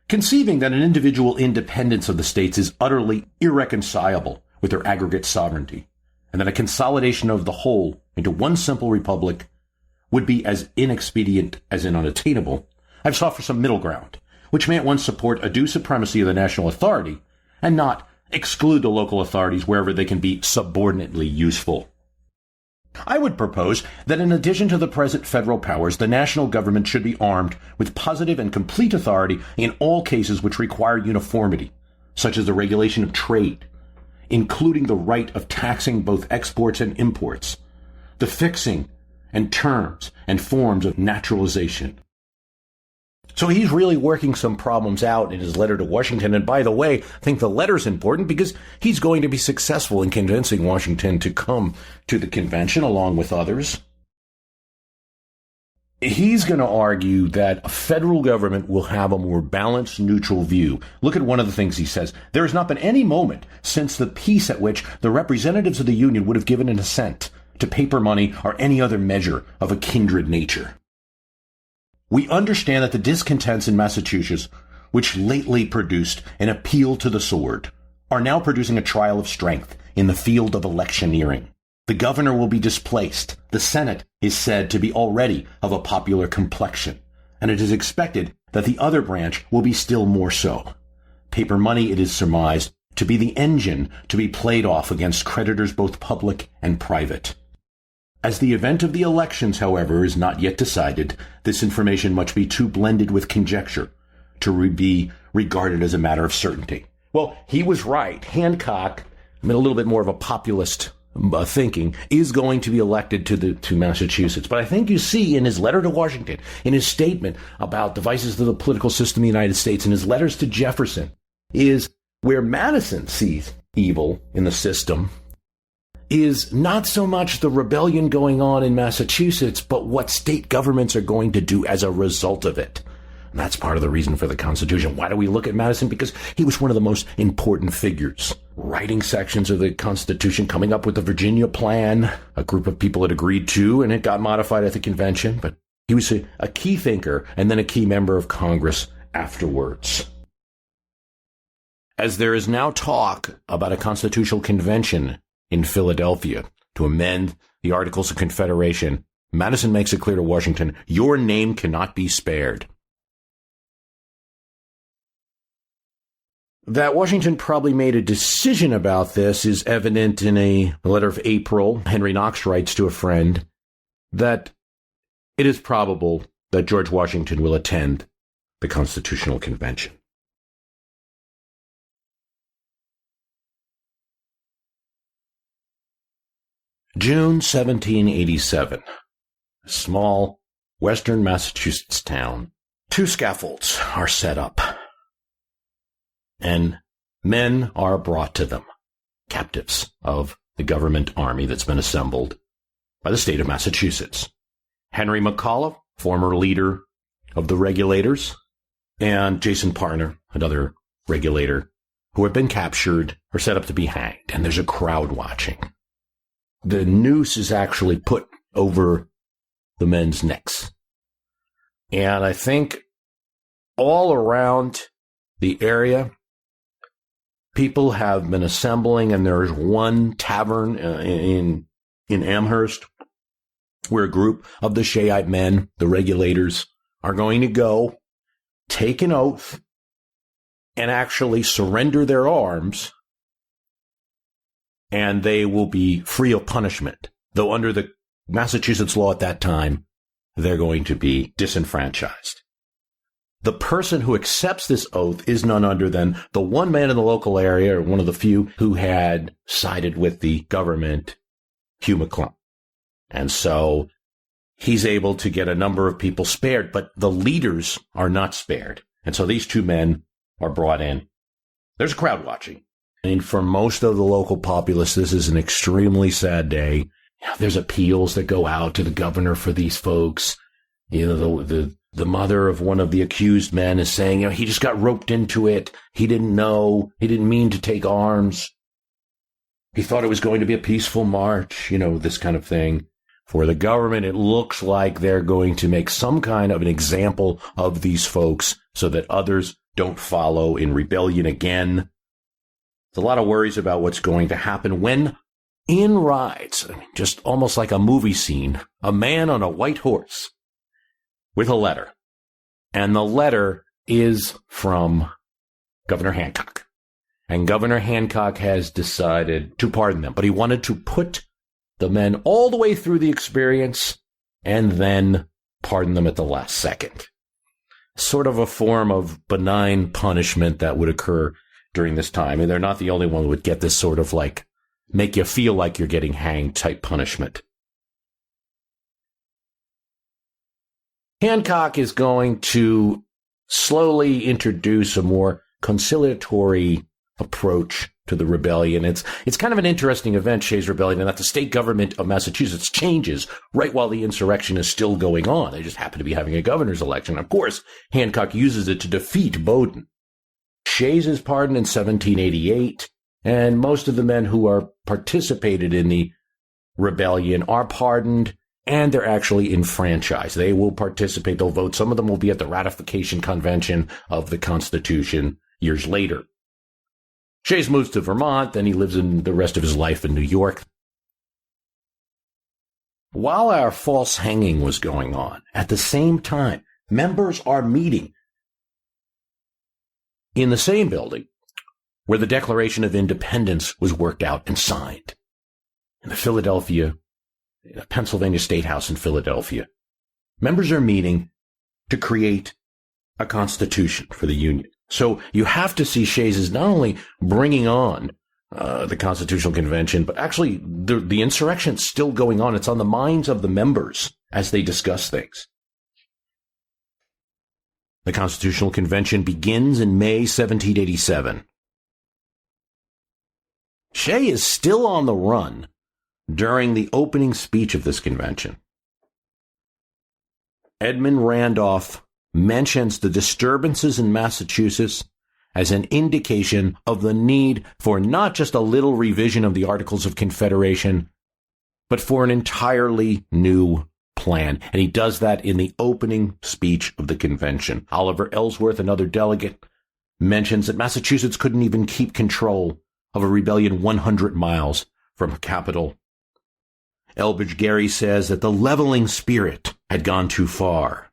Conceiving that an individual independence of the states is utterly irreconcilable with their aggregate sovereignty, and that a consolidation of the whole into one simple republic would be as inexpedient as unattainable, I've sought for some middle ground, which may at once support a due supremacy of the national authority, and not exclude the local authorities wherever they can be subordinately useful. I would propose that in addition to the present federal powers, the national government should be armed with positive and complete authority in all cases which require uniformity, such as the regulation of trade, including the right of taxing both exports and imports, the fixing and terms and forms of naturalization. So he's really working some problems out in his letter to Washington. And by the way, I think the letter's important because he's going to be successful in convincing Washington to come to the convention along with others. He's going to argue that a federal government will have a more balanced, neutral view. Look at one of the things he says. There has not been any moment since the peace at which the representatives of the Union would have given an assent to paper money or any other measure of a kindred nature. We understand that the discontents in Massachusetts, which lately produced an appeal to the sword, are now producing a trial of strength in the field of electioneering. The governor will be displaced. The Senate is said to be already of a popular complexion, and it is expected that the other branch will be still more so. Paper money, it is surmised, to be the engine to be played off against creditors both public and private. As the event of the elections, however, is not yet decided, this information must be too blended with conjecture to be regarded as a matter of certainty. Well, he was right. Hancock, a little bit more of a populist thinking, is going to be elected to Massachusetts. But I think you see in his letter to Washington, in his statement about the vices of the political system in the United States, in his letters to Jefferson, is where Madison sees evil in the system is not so much the rebellion going on in Massachusetts, but what state governments are going to do as a result of it. And that's part of the reason for the Constitution. Why do we look at Madison? Because he was one of the most important figures. Writing sections of the Constitution, coming up with the Virginia Plan, a group of people had agreed to, and it got modified at the convention. But he was a key thinker and then a key member of Congress afterwards. As there is now talk about a constitutional convention in Philadelphia to amend the Articles of Confederation, Madison makes it clear to Washington, your name cannot be spared. That Washington probably made a decision about this is evident in a letter of April. Henry Knox writes to a friend that it is probable that George Washington will attend the Constitutional Convention. June 1787. A small western Massachusetts town. 2 scaffolds are set up, and men are brought to them, captives of the government army that's been assembled by the state of Massachusetts. Henry McAuliffe, former leader of the Regulators, and Jason Parner, another regulator, who have been captured, are set up to be hanged, and there's a crowd watching. The noose is actually put over the men's necks. And I think all around the area, people have been assembling, and there's one tavern in Amherst where a group of the Shayite men, the Regulators, are going to go, take an oath, and actually surrender their arms, and they will be free of punishment. Though under the Massachusetts law at that time, they're going to be disenfranchised. The person who accepts this oath is none other than the one man in the local area, or one of the few who had sided with the government, Hugh McClellan. And so he's able to get a number of people spared, but the leaders are not spared. And so these 2 men are brought in. There's a crowd watching. And for most of the local populace, this is an extremely sad day. There's appeals that go out to the governor for these folks. The mother of one of the accused men is saying, he just got roped into it. He didn't know. He didn't mean to take arms. He thought it was going to be a peaceful march, this kind of thing. For the government, it looks like they're going to make some kind of an example of these folks so that others don't follow in rebellion again. There's a lot of worries about what's going to happen when in rides, just almost like a movie scene, a man on a white horse with a letter. And the letter is from Governor Hancock. And Governor Hancock has decided to pardon them, but he wanted to put the men all the way through the experience and then pardon them at the last second. Sort of a form of benign punishment that would occur during this time. And they're not the only one who would get this sort of make you feel like you're getting hanged type punishment. Hancock is going to slowly introduce a more conciliatory approach to the rebellion. It's kind of an interesting event, Shays Rebellion, in that the state government of Massachusetts changes right while the insurrection is still going on. They just happen to be having a governor's election. Of course, Hancock uses it to defeat Bowdoin. Shays is pardoned in 1788, and most of the men who are participated in the rebellion are pardoned, and they're actually enfranchised. They will participate, they'll vote. Some of them will be at the ratification convention of the Constitution years later. Shays moves to Vermont, then he lives in the rest of his life in New York. While our false hanging was going on, at the same time, members are meeting in the same building where the Declaration of Independence was worked out and signed, in the Pennsylvania State House in Philadelphia. Members are meeting to create a constitution for the Union. So you have to see Shays as not only bringing on the Constitutional Convention, but actually the insurrection's still going on. It's on the minds of the members as they discuss things. The Constitutional Convention begins in May 1787. Shays is still on the run during the opening speech of this convention. Edmund Randolph mentions the disturbances in Massachusetts as an indication of the need for not just a little revision of the Articles of Confederation, but for an entirely new plan. And he does that in the opening speech of the convention. Oliver Ellsworth, another delegate, mentions that Massachusetts couldn't even keep control of a rebellion 100 miles from capital. Elbridge Gerry says that the leveling spirit had gone too far.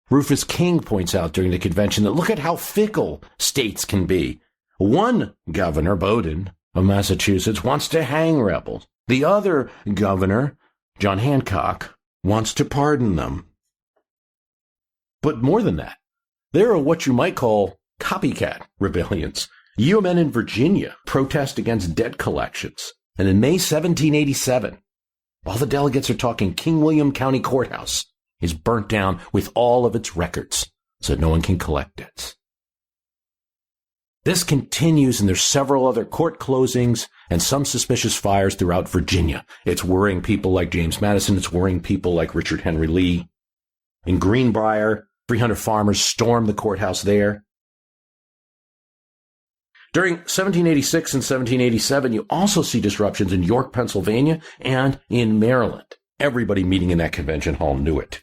Rufus King points out during the convention that look at how fickle states can be. One governor, Bowdoin of Massachusetts, wants to hang rebels. The other governor, John Hancock, wants to pardon them. But more than that, there are what you might call copycat rebellions. UMN in Virginia protest against debt collections. And in May 1787, while the delegates are talking, King William County Courthouse is burnt down with all of its records so no one can collect debts. This continues, and there's several other court closings and some suspicious fires throughout Virginia. It's worrying people like James Madison. It's worrying people like Richard Henry Lee. In Greenbrier, 300 farmers storm the courthouse there. During 1786 and 1787, you also see disruptions in York, Pennsylvania, and in Maryland. Everybody meeting in that convention hall knew it.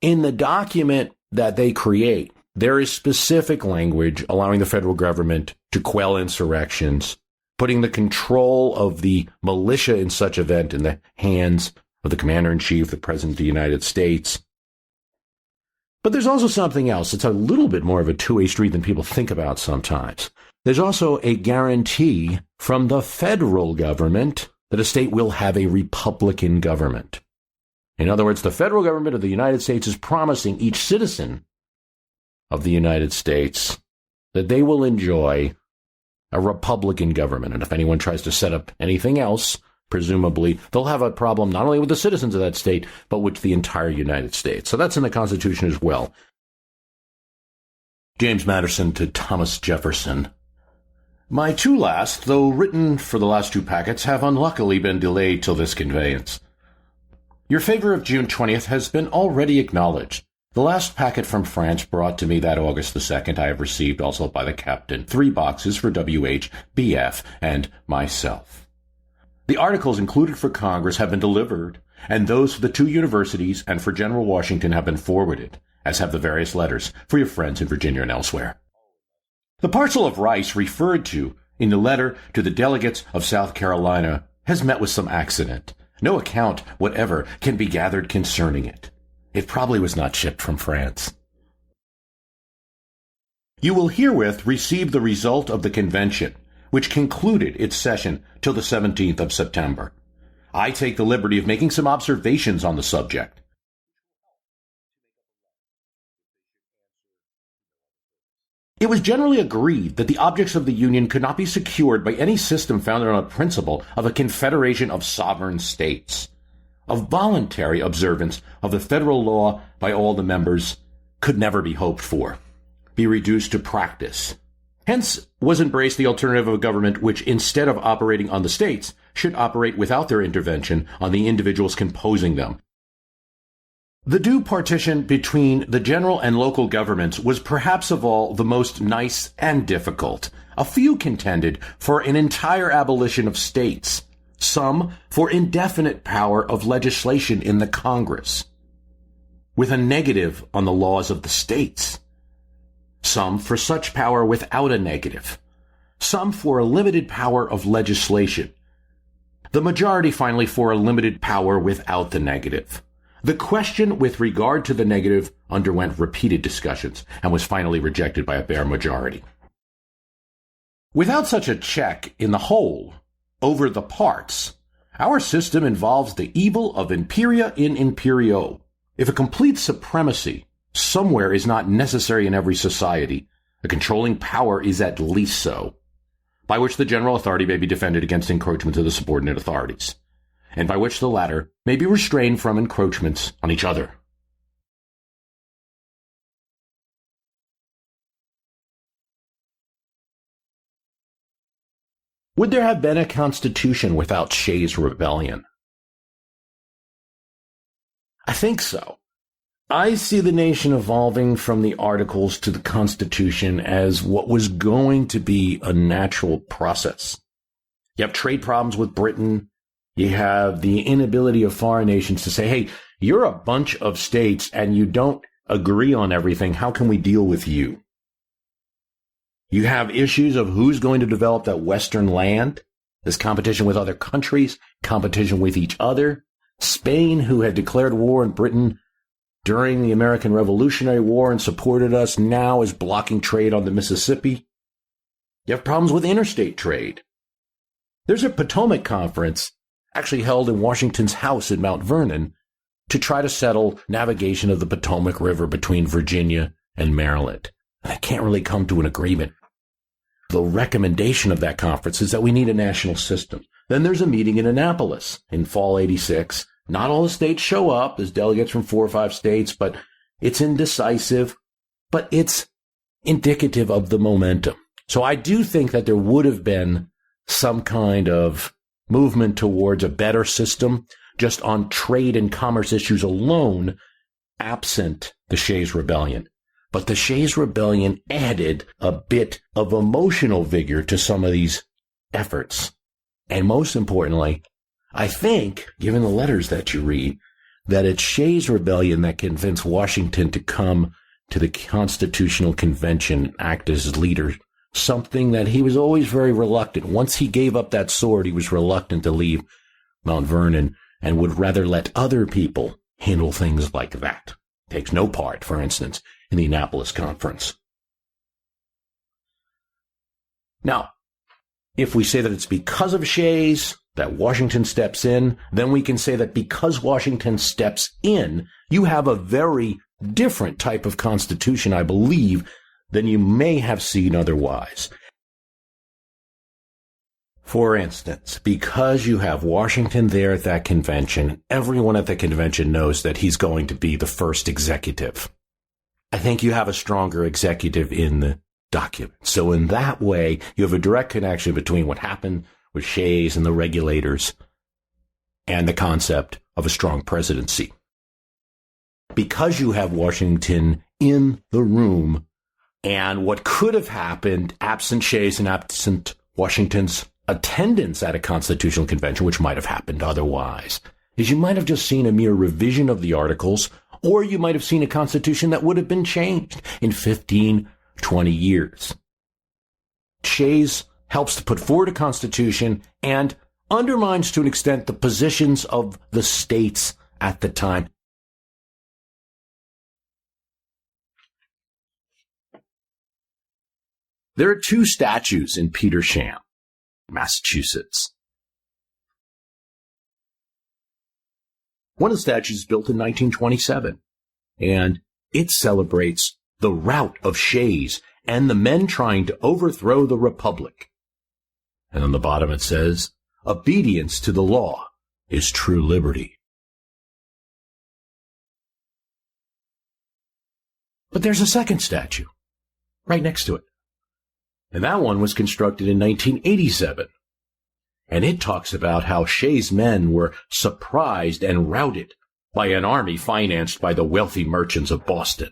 In the document that they create, there is specific language allowing the federal government to quell insurrections, putting the control of the militia in such event in the hands of the commander-in-chief, the President of the United States. But there's also something else. It's a little bit more of a two-way street than people think about sometimes. There's also a guarantee from the federal government that a state will have a Republican government. In other words, the federal government of the United States is promising each citizen of the United States that they will enjoy a Republican government. And if anyone tries to set up anything else, presumably, they'll have a problem not only with the citizens of that state, but with the entire United States. So that's in the Constitution as well. James Madison to Thomas Jefferson. My two last, though written for the last two packets, have unluckily been delayed till this conveyance. Your favor of June 20th has been already acknowledged. The last packet from France brought to me that August the 2nd I have received also by the captain, 3 boxes for WH, BF, and myself. The articles included for Congress have been delivered, and those for the 2 universities and for General Washington have been forwarded, as have the various letters for your friends in Virginia and elsewhere. The parcel of rice referred to in the letter to the delegates of South Carolina has met with some accident. No account whatever can be gathered concerning it. It probably was not shipped from France. You will herewith receive the result of the convention, which concluded its session till the 17th of September. I take the liberty of making some observations on the subject. It was generally agreed that the objects of the Union could not be secured by any system founded on a principle of a confederation of sovereign states. A voluntary observance of the federal law by all the members could never be hoped for, be reduced to practice. Hence was embraced the alternative of a government which, instead of operating on the states, should operate without their intervention on the individuals composing them. The due partition between the general and local governments was perhaps of all the most nice and difficult. A few contended for an entire abolition of states, some for indefinite power of legislation in the Congress, with a negative on the laws of the states, some for such power without a negative, some for a limited power of legislation, the majority finally for a limited power without the negative. The question with regard to the negative underwent repeated discussions and was finally rejected by a bare majority. Without such a check in the whole over the parts, our system involves the evil of imperia in imperio. If a complete supremacy somewhere is not necessary in every society, a controlling power is at least so, by which the general authority may be defended against encroachment of the subordinate authorities, and by which the latter may be restrained from encroachments on each other. Would there have been a constitution without Shays' rebellion? I think so. I see the nation evolving from the Articles to the Constitution as what was going to be a natural process. You have trade problems with Britain. You have the inability of foreign nations to say, hey, you're a bunch of states and you don't agree on everything. How can we deal with you? You have issues of who's going to develop that Western land. There's competition with other countries, competition with each other. Spain, who had declared war on Britain during the American Revolutionary War and supported us, now is blocking trade on the Mississippi. You have problems with interstate trade. There's a Potomac Conference actually held in Washington's house in Mount Vernon to try to settle navigation of the Potomac River between Virginia and Maryland. And they can't really come to an agreement. The recommendation of that conference is that we need a national system. Then there's a meeting in Annapolis in fall '86. Not all the states show up. There's delegates from 4 or 5 states, but it's indecisive, but it's indicative of the momentum. So I do think that there would have been some kind of movement towards a better system just on trade and commerce issues alone, absent the Shays Rebellion. But the Shays Rebellion added a bit of emotional vigor to some of these efforts. And most importantly, I think, given the letters that you read, that it's Shays' Rebellion that convinced Washington to come to the Constitutional Convention and act as leader, something that he was always very reluctant. Once he gave up that sword, he was reluctant to leave Mount Vernon and would rather let other people handle things like that. Takes no part, for instance, in the Annapolis Conference. Now, if we say that it's because of Shays that Washington steps in, then we can say that because Washington steps in, you have a very different type of constitution, I believe, than you may have seen otherwise. For instance, because you have Washington there at that convention, everyone at the convention knows that he's going to be the first executive. I think you have a stronger executive in the document. So in that way, you have a direct connection between what happened with Shays and the regulators and the concept of a strong presidency. Because you have Washington in the room, and what could have happened absent Shays and absent Washington's attendance at a constitutional convention, which might have happened otherwise, is you might have just seen a mere revision of the Articles, or you might have seen a constitution that would have been changed in 15, 20 years. Shays helps to put forward a constitution and undermines to an extent the positions of the states at the time. There are 2 statues in Petersham, Massachusetts. One of the statues is built in 1927, and it celebrates the rout of Shays and the men trying to overthrow the republic. And on the bottom it says, obedience to the law is true liberty. But there's a second statue right next to it. And that one was constructed in 1987. And it talks about how Shays' men were surprised and routed by an army financed by the wealthy merchants of Boston.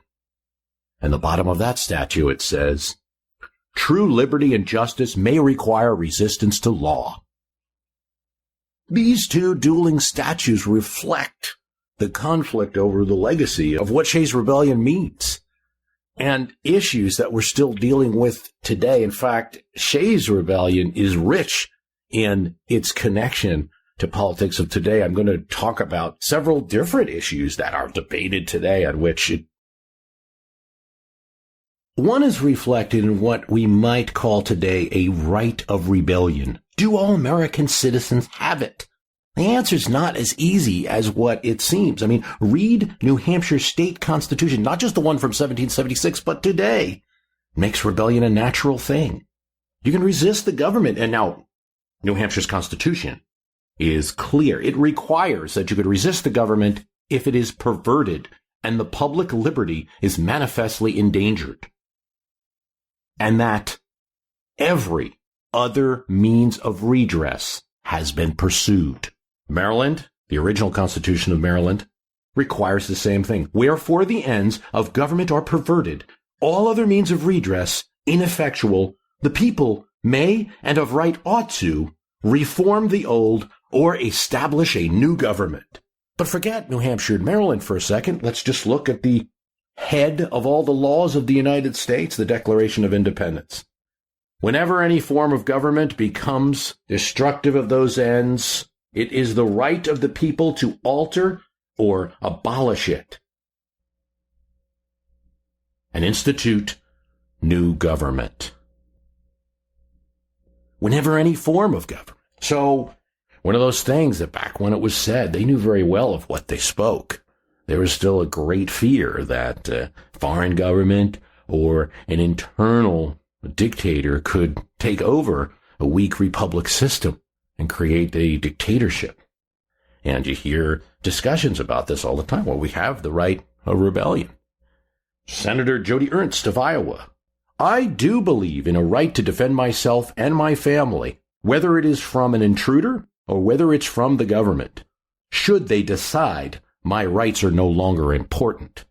And the bottom of that statue, it says, true liberty and justice may require resistance to law. These two dueling statues reflect the conflict over the legacy of what Shays' Rebellion means and issues that we're still dealing with today. In fact, Shays' Rebellion is rich in its connection to politics of today. I'm going to talk about several different issues that are debated today on which one is reflected in what we might call today a right of rebellion. Do all American citizens have it? The answer is not as easy as what it seems. I mean, read New Hampshire's state constitution, not just the one from 1776, but today. Makes rebellion a natural thing. You can resist the government. And now, New Hampshire's constitution is clear. It requires that you could resist the government if it is perverted and the public liberty is manifestly endangered. And that every other means of redress has been pursued. Maryland, the original Constitution of Maryland, requires the same thing. Wherefore the ends of government are perverted, all other means of redress ineffectual, the people may and of right ought to reform the old or establish a new government. But forget New Hampshire and Maryland for a second. Let's just look at the head of all the laws of the United States, the Declaration of Independence. Whenever any form of government becomes destructive of those ends, it is the right of the people to alter or abolish it and institute new government. Whenever any form of government. So, one of those things that back when it was said, they knew very well of what they spoke. There was still a great fear that foreign government or an internal dictator could take over a weak republic system and create a dictatorship. And you hear discussions about this all the time. Well, we have the right of rebellion. Senator Jody Ernst of Iowa. I do believe in a right to defend myself and my family, whether it is from an intruder or whether it's from the government, should they decide my rights are no longer important.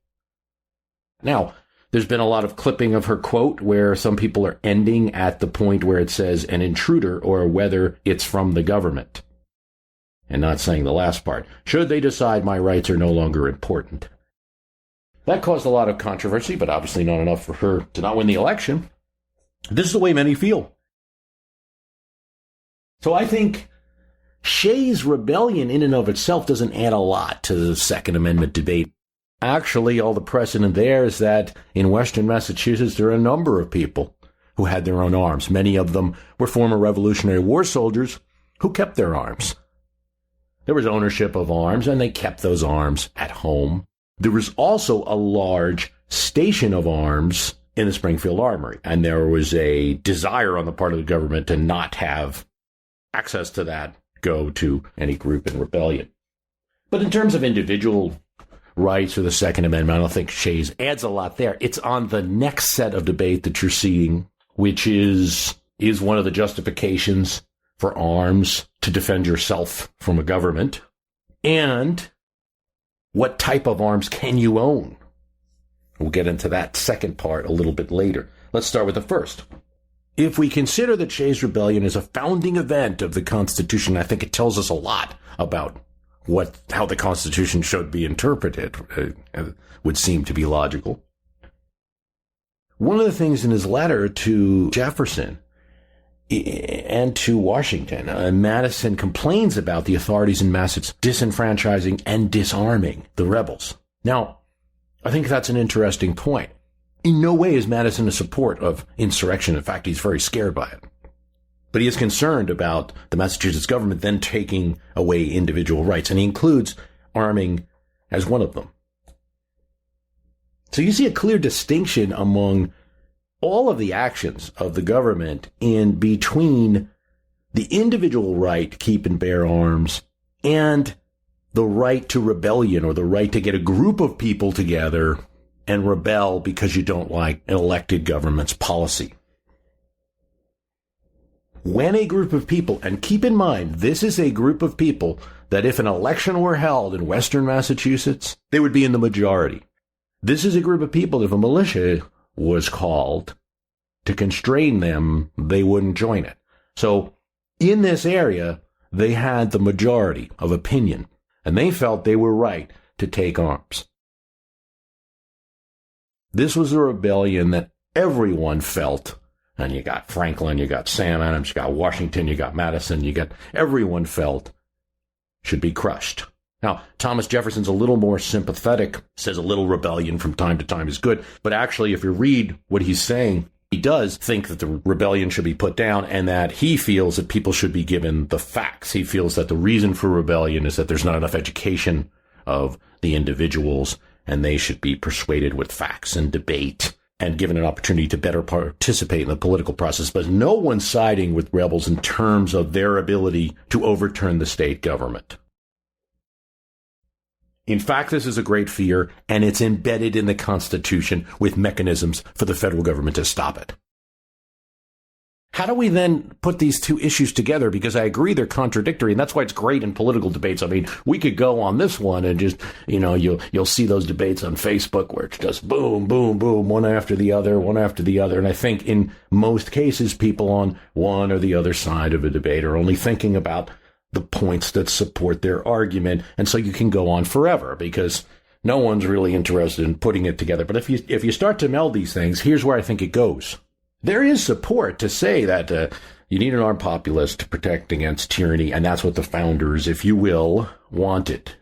Now, there's been a lot of clipping of her quote where some people are ending at the point where it says an intruder or whether it's from the government. And not saying the last part. Should they decide my rights are no longer important. That caused a lot of controversy, but obviously not enough for her to not win the election. This is the way many feel. So I think Shays' Rebellion in and of itself doesn't add a lot to the Second Amendment debate. Actually, all the precedent there is that in Western Massachusetts, there are a number of people who had their own arms. Many of them were former Revolutionary War soldiers who kept their arms. There was ownership of arms, and they kept those arms at home. There was also a large station of arms in the Springfield Armory, and there was a desire on the part of the government to not have access to that go to any group in rebellion. But in terms of individual rights or the Second Amendment, I don't think Shays adds a lot there. It's on the next set of debate that you're seeing, which is one of the justifications for arms to defend yourself from a government, and what type of arms can you own? We'll get into that second part a little bit later. Let's start with the first. If we consider that Shays' Rebellion is a founding event of the Constitution, I think it tells us a lot about how the Constitution should be interpreted. Would seem to be logical. One of the things in his letter to Jefferson and to Washington, Madison complains about the authorities in Massachusetts disenfranchising and disarming the rebels. Now, I think that's an interesting point. In no way is Madison a support of insurrection. In fact, he's very scared by it. But he is concerned about the Massachusetts government then taking away individual rights, and he includes arming as one of them. So you see a clear distinction among all of the actions of the government in between the individual right to keep and bear arms and the right to rebellion, or the right to get a group of people together and rebel because you don't like an elected government's policy. When a group of people, and keep in mind, this is a group of people that if an election were held in Western Massachusetts, they would be in the majority. This is a group of people that if a militia was called to constrain them, they wouldn't join it. So in this area, they had the majority of opinion, and they felt they were right to take arms. This was a rebellion that everyone felt, and you got Franklin, you got Sam Adams, you got Washington, you got Madison, everyone felt should be crushed. Now, Thomas Jefferson's a little more sympathetic, says a little rebellion from time to time is good, but actually, if you read what he's saying, he does think that the rebellion should be put down and that he feels that people should be given the facts. He feels that the reason for rebellion is that there's not enough education of the individuals and they should be persuaded with facts and debate and given an opportunity to better participate in the political process. But no one's siding with rebels in terms of their ability to overturn the state government. In fact, this is a great fear, and it's embedded in the Constitution with mechanisms for the federal government to stop it. How do we then put these two issues together? Because I agree they're contradictory, and that's why it's great in political debates. I mean, we could go on this one and just, you'll see those debates on Facebook where it's just boom, boom, boom, one after the other. And I think in most cases, people on one or the other side of a debate are only thinking about the points that support their argument. And so you can go on forever because no one's really interested in putting it together. But if you start to meld these things, here's where I think it goes. There is support to say that you need an armed populace to protect against tyranny. And that's what the founders, if you will, wanted,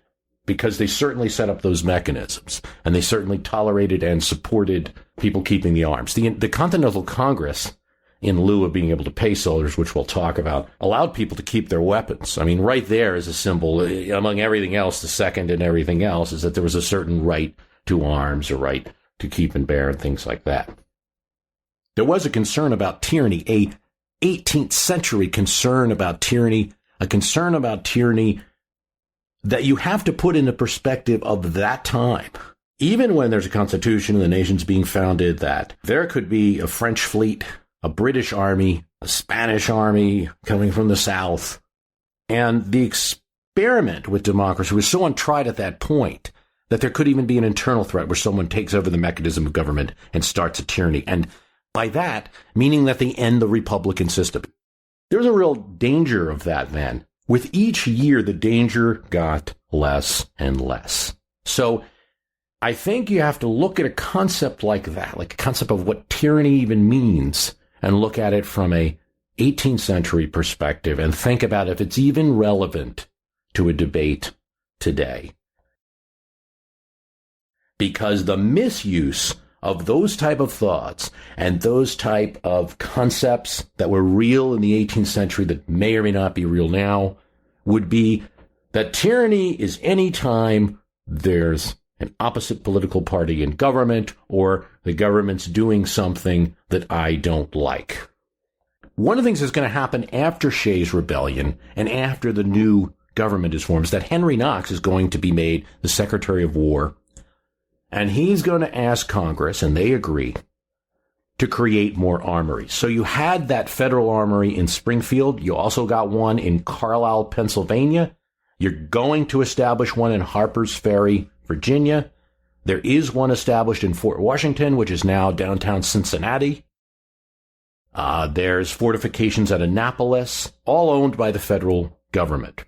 because they certainly set up those mechanisms and they certainly tolerated and supported people keeping the arms. The Continental Congress, in lieu of being able to pay soldiers, which we'll talk about, allowed people to keep their weapons. I mean, right there is a symbol, among everything else, the second and everything else, is that there was a certain right to arms, a right to keep and bear, and things like that. There was a concern about tyranny, a 18th century concern about tyranny, a concern about tyranny that you have to put in the perspective of that time. Even when there's a constitution and the nation's being founded, that there could be a French fleet, a British army, a Spanish army coming from the south. And the experiment with democracy was so untried at that point that there could even be an internal threat where someone takes over the mechanism of government and starts a tyranny. And by that, meaning that they end the republican system. There's a real danger of that then. With each year, the danger got less and less. So I think you have to look at a concept like that, like a concept of what tyranny even means, and look at it from a 18th century perspective and think about if it's even relevant to a debate today. Because the misuse of those type of thoughts and those type of concepts that were real in the 18th century that may or may not be real now would be that tyranny is any time there's an opposite political party in government or the government's doing something that I don't like. One of the things that's going to happen after Shays' rebellion and after the new government is formed is that Henry Knox is going to be made the Secretary of War, and he's going to ask Congress, and they agree, to create more armories. So you had that federal armory in Springfield. You also got one in Carlisle, Pennsylvania. You're going to establish one in Harper's Ferry, Virginia. There is one established in Fort Washington, which is now downtown Cincinnati. There's fortifications at Annapolis, all owned by the federal government.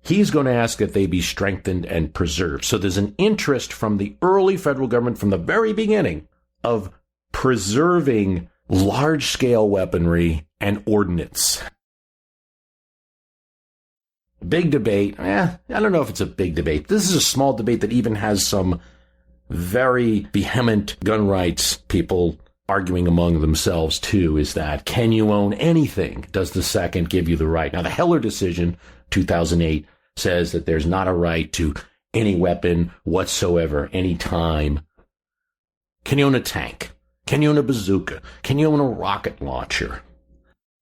He's going to ask that they be strengthened and preserved. So there's an interest from the early federal government from the very beginning of preserving large-scale weaponry and ordnance. Big debate. I don't know if it's a big debate. This is a small debate that even has some very vehement gun rights people arguing among themselves, too, is that can you own anything? Does the second give you the right? Now, the Heller decision, 2008, says that there's not a right to any weapon whatsoever, any time. Can you own a tank? Can you own a bazooka? Can you own a rocket launcher?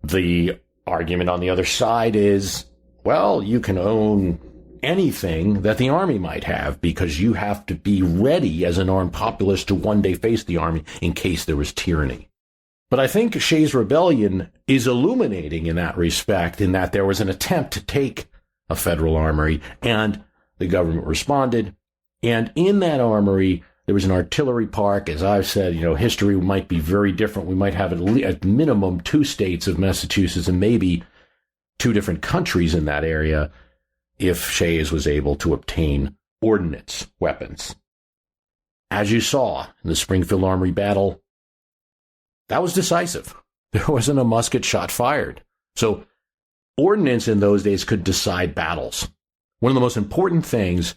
The argument on the other side is, well, you can own anything that the army might have because you have to be ready as an armed populace to one day face the army in case there was tyranny. But I think Shays' rebellion is illuminating in that respect, in that there was an attempt to take a federal armory and the government responded. And in that armory, there was an artillery park. As I've said, history might be very different. We might have at minimum 2 states of Massachusetts and maybe 2 different countries in that area if Shays was able to obtain ordnance weapons. As you saw in the Springfield Armory battle, that was decisive. There wasn't a musket shot fired. So ordnance in those days could decide battles. One of the most important things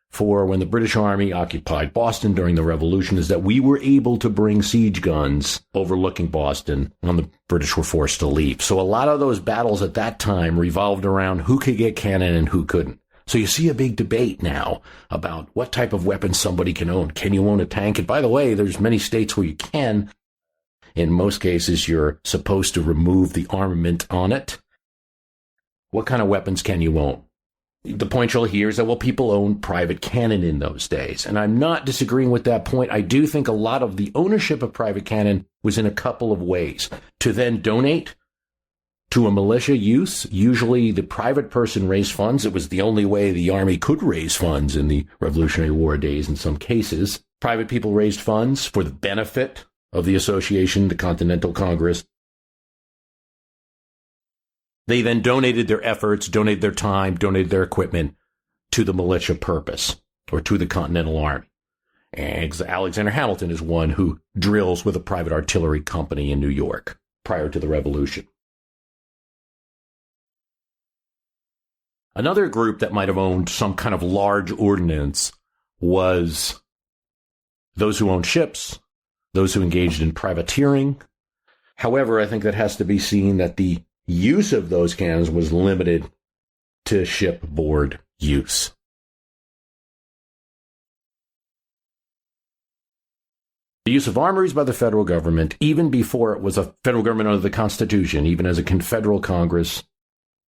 for when the British Army occupied Boston during the Revolution is that we were able to bring siege guns overlooking Boston when the British were forced to leave. So a lot of those battles at that time revolved around who could get cannon and who couldn't. So you see a big debate now about what type of weapon somebody can own. Can you own a tank? And by the way, there's many states where you can. In most cases, you're supposed to remove the armament on it. What kind of weapons can you own? The point you'll hear is that, well, people owned private cannon in those days. And I'm not disagreeing with that point. I do think a lot of the ownership of private cannon was in a couple of ways. To then donate to a militia use, usually the private person raised funds. It was the only way the army could raise funds in the Revolutionary War days in some cases. Private people raised funds for the benefit of the association, the Continental Congress. They then donated their efforts, donated their time, donated their equipment to the militia purpose or to the Continental Army. And Alexander Hamilton is one who drills with a private artillery company in New York prior to the Revolution. Another group that might have owned some kind of large ordnance was those who owned ships, those who engaged in privateering. However, I think that has to be seen that the use of those cannons was limited to shipboard use. The use of armories by the federal government, even before it was a federal government under the Constitution, even as a confederal Congress,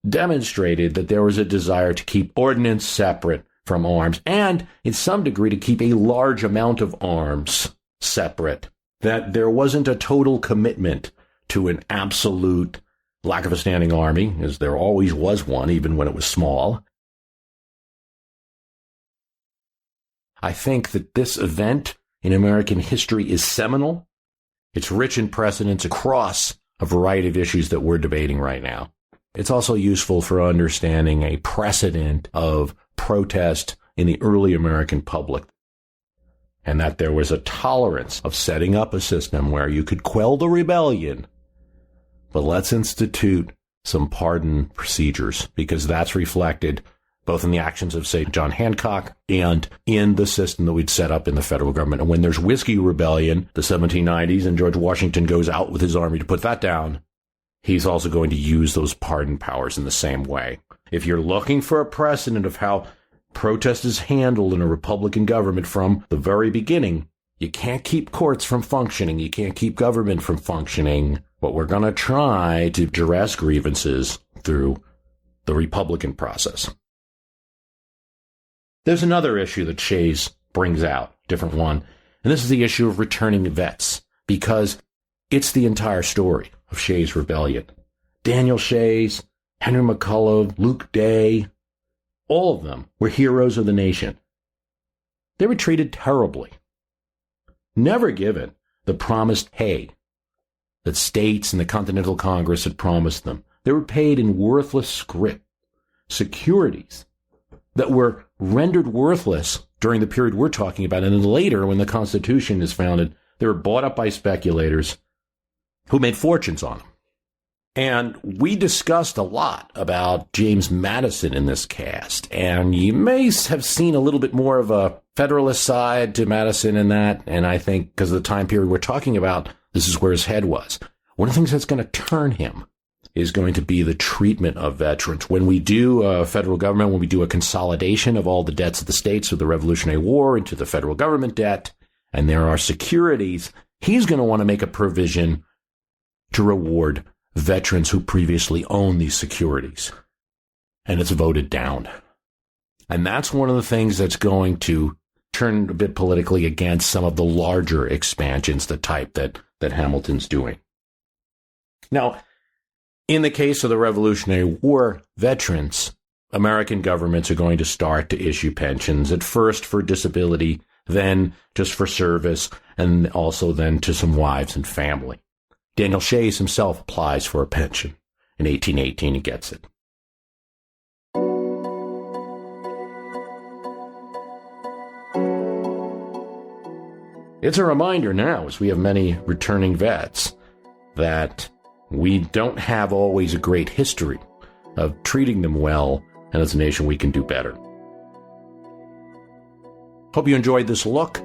demonstrated that there was a desire to keep ordnance separate from arms, and in some degree to keep a large amount of arms separate, that there wasn't a total commitment to an absolute lack of a standing army, as there always was one, even when it was small. I think that this event in American history is seminal. It's rich in precedents across a variety of issues that we're debating right now. It's also useful for understanding a precedent of protest in the early American public, and that there was a tolerance of setting up a system where you could quell the rebellion, but let's institute some pardon procedures, because that's reflected both in the actions of, say, John Hancock and in the system that we'd set up in the federal government. And when there's Whiskey Rebellion, the 1790s, and George Washington goes out with his army to put that down, he's also going to use those pardon powers in the same way. If you're looking for a precedent of how protest is handled in a Republican government from the very beginning, you can't keep courts from functioning. You can't keep government from functioning. But we're going to try to address grievances through the Republican process. There's another issue that Shays brings out, different one, and this is the issue of returning vets, because it's the entire story of Shays' Rebellion. Daniel Shays, Henry McCullough, Luke Day, all of them were heroes of the nation. They were treated terribly, never given the promised pay that states and the Continental Congress had promised them. They were paid in worthless scrip, securities that were rendered worthless during the period we're talking about. And then later, when the Constitution is founded, they were bought up by speculators who made fortunes on them. And we discussed a lot about James Madison in this cast, and you may have seen a little bit more of a Federalist side to Madison in that, and I think because of the time period we're talking about, this is where his head was. One of the things that's going to turn him is going to be the treatment of veterans. When we do a federal government, when we do a consolidation of all the debts of the states of the Revolutionary War into the federal government debt, and there are securities, he's going to want to make a provision to reward veterans who previously owned these securities. And it's voted down. And that's one of the things that's going to turn a bit politically against some of the larger expansions, the type that Hamilton's doing. Now, in the case of the Revolutionary War veterans, American governments are going to start to issue pensions, at first for disability, then just for service, and also then to some wives and family. Daniel Shays himself applies for a pension. In 1818, he gets it. It's a reminder now, as we have many returning vets, that we don't have always a great history of treating them well, and as a nation we can do better. Hope you enjoyed this look.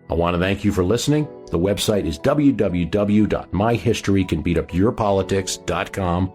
I want to thank you for listening. The website is www.myhistorycanbeatupyourpolitics.com.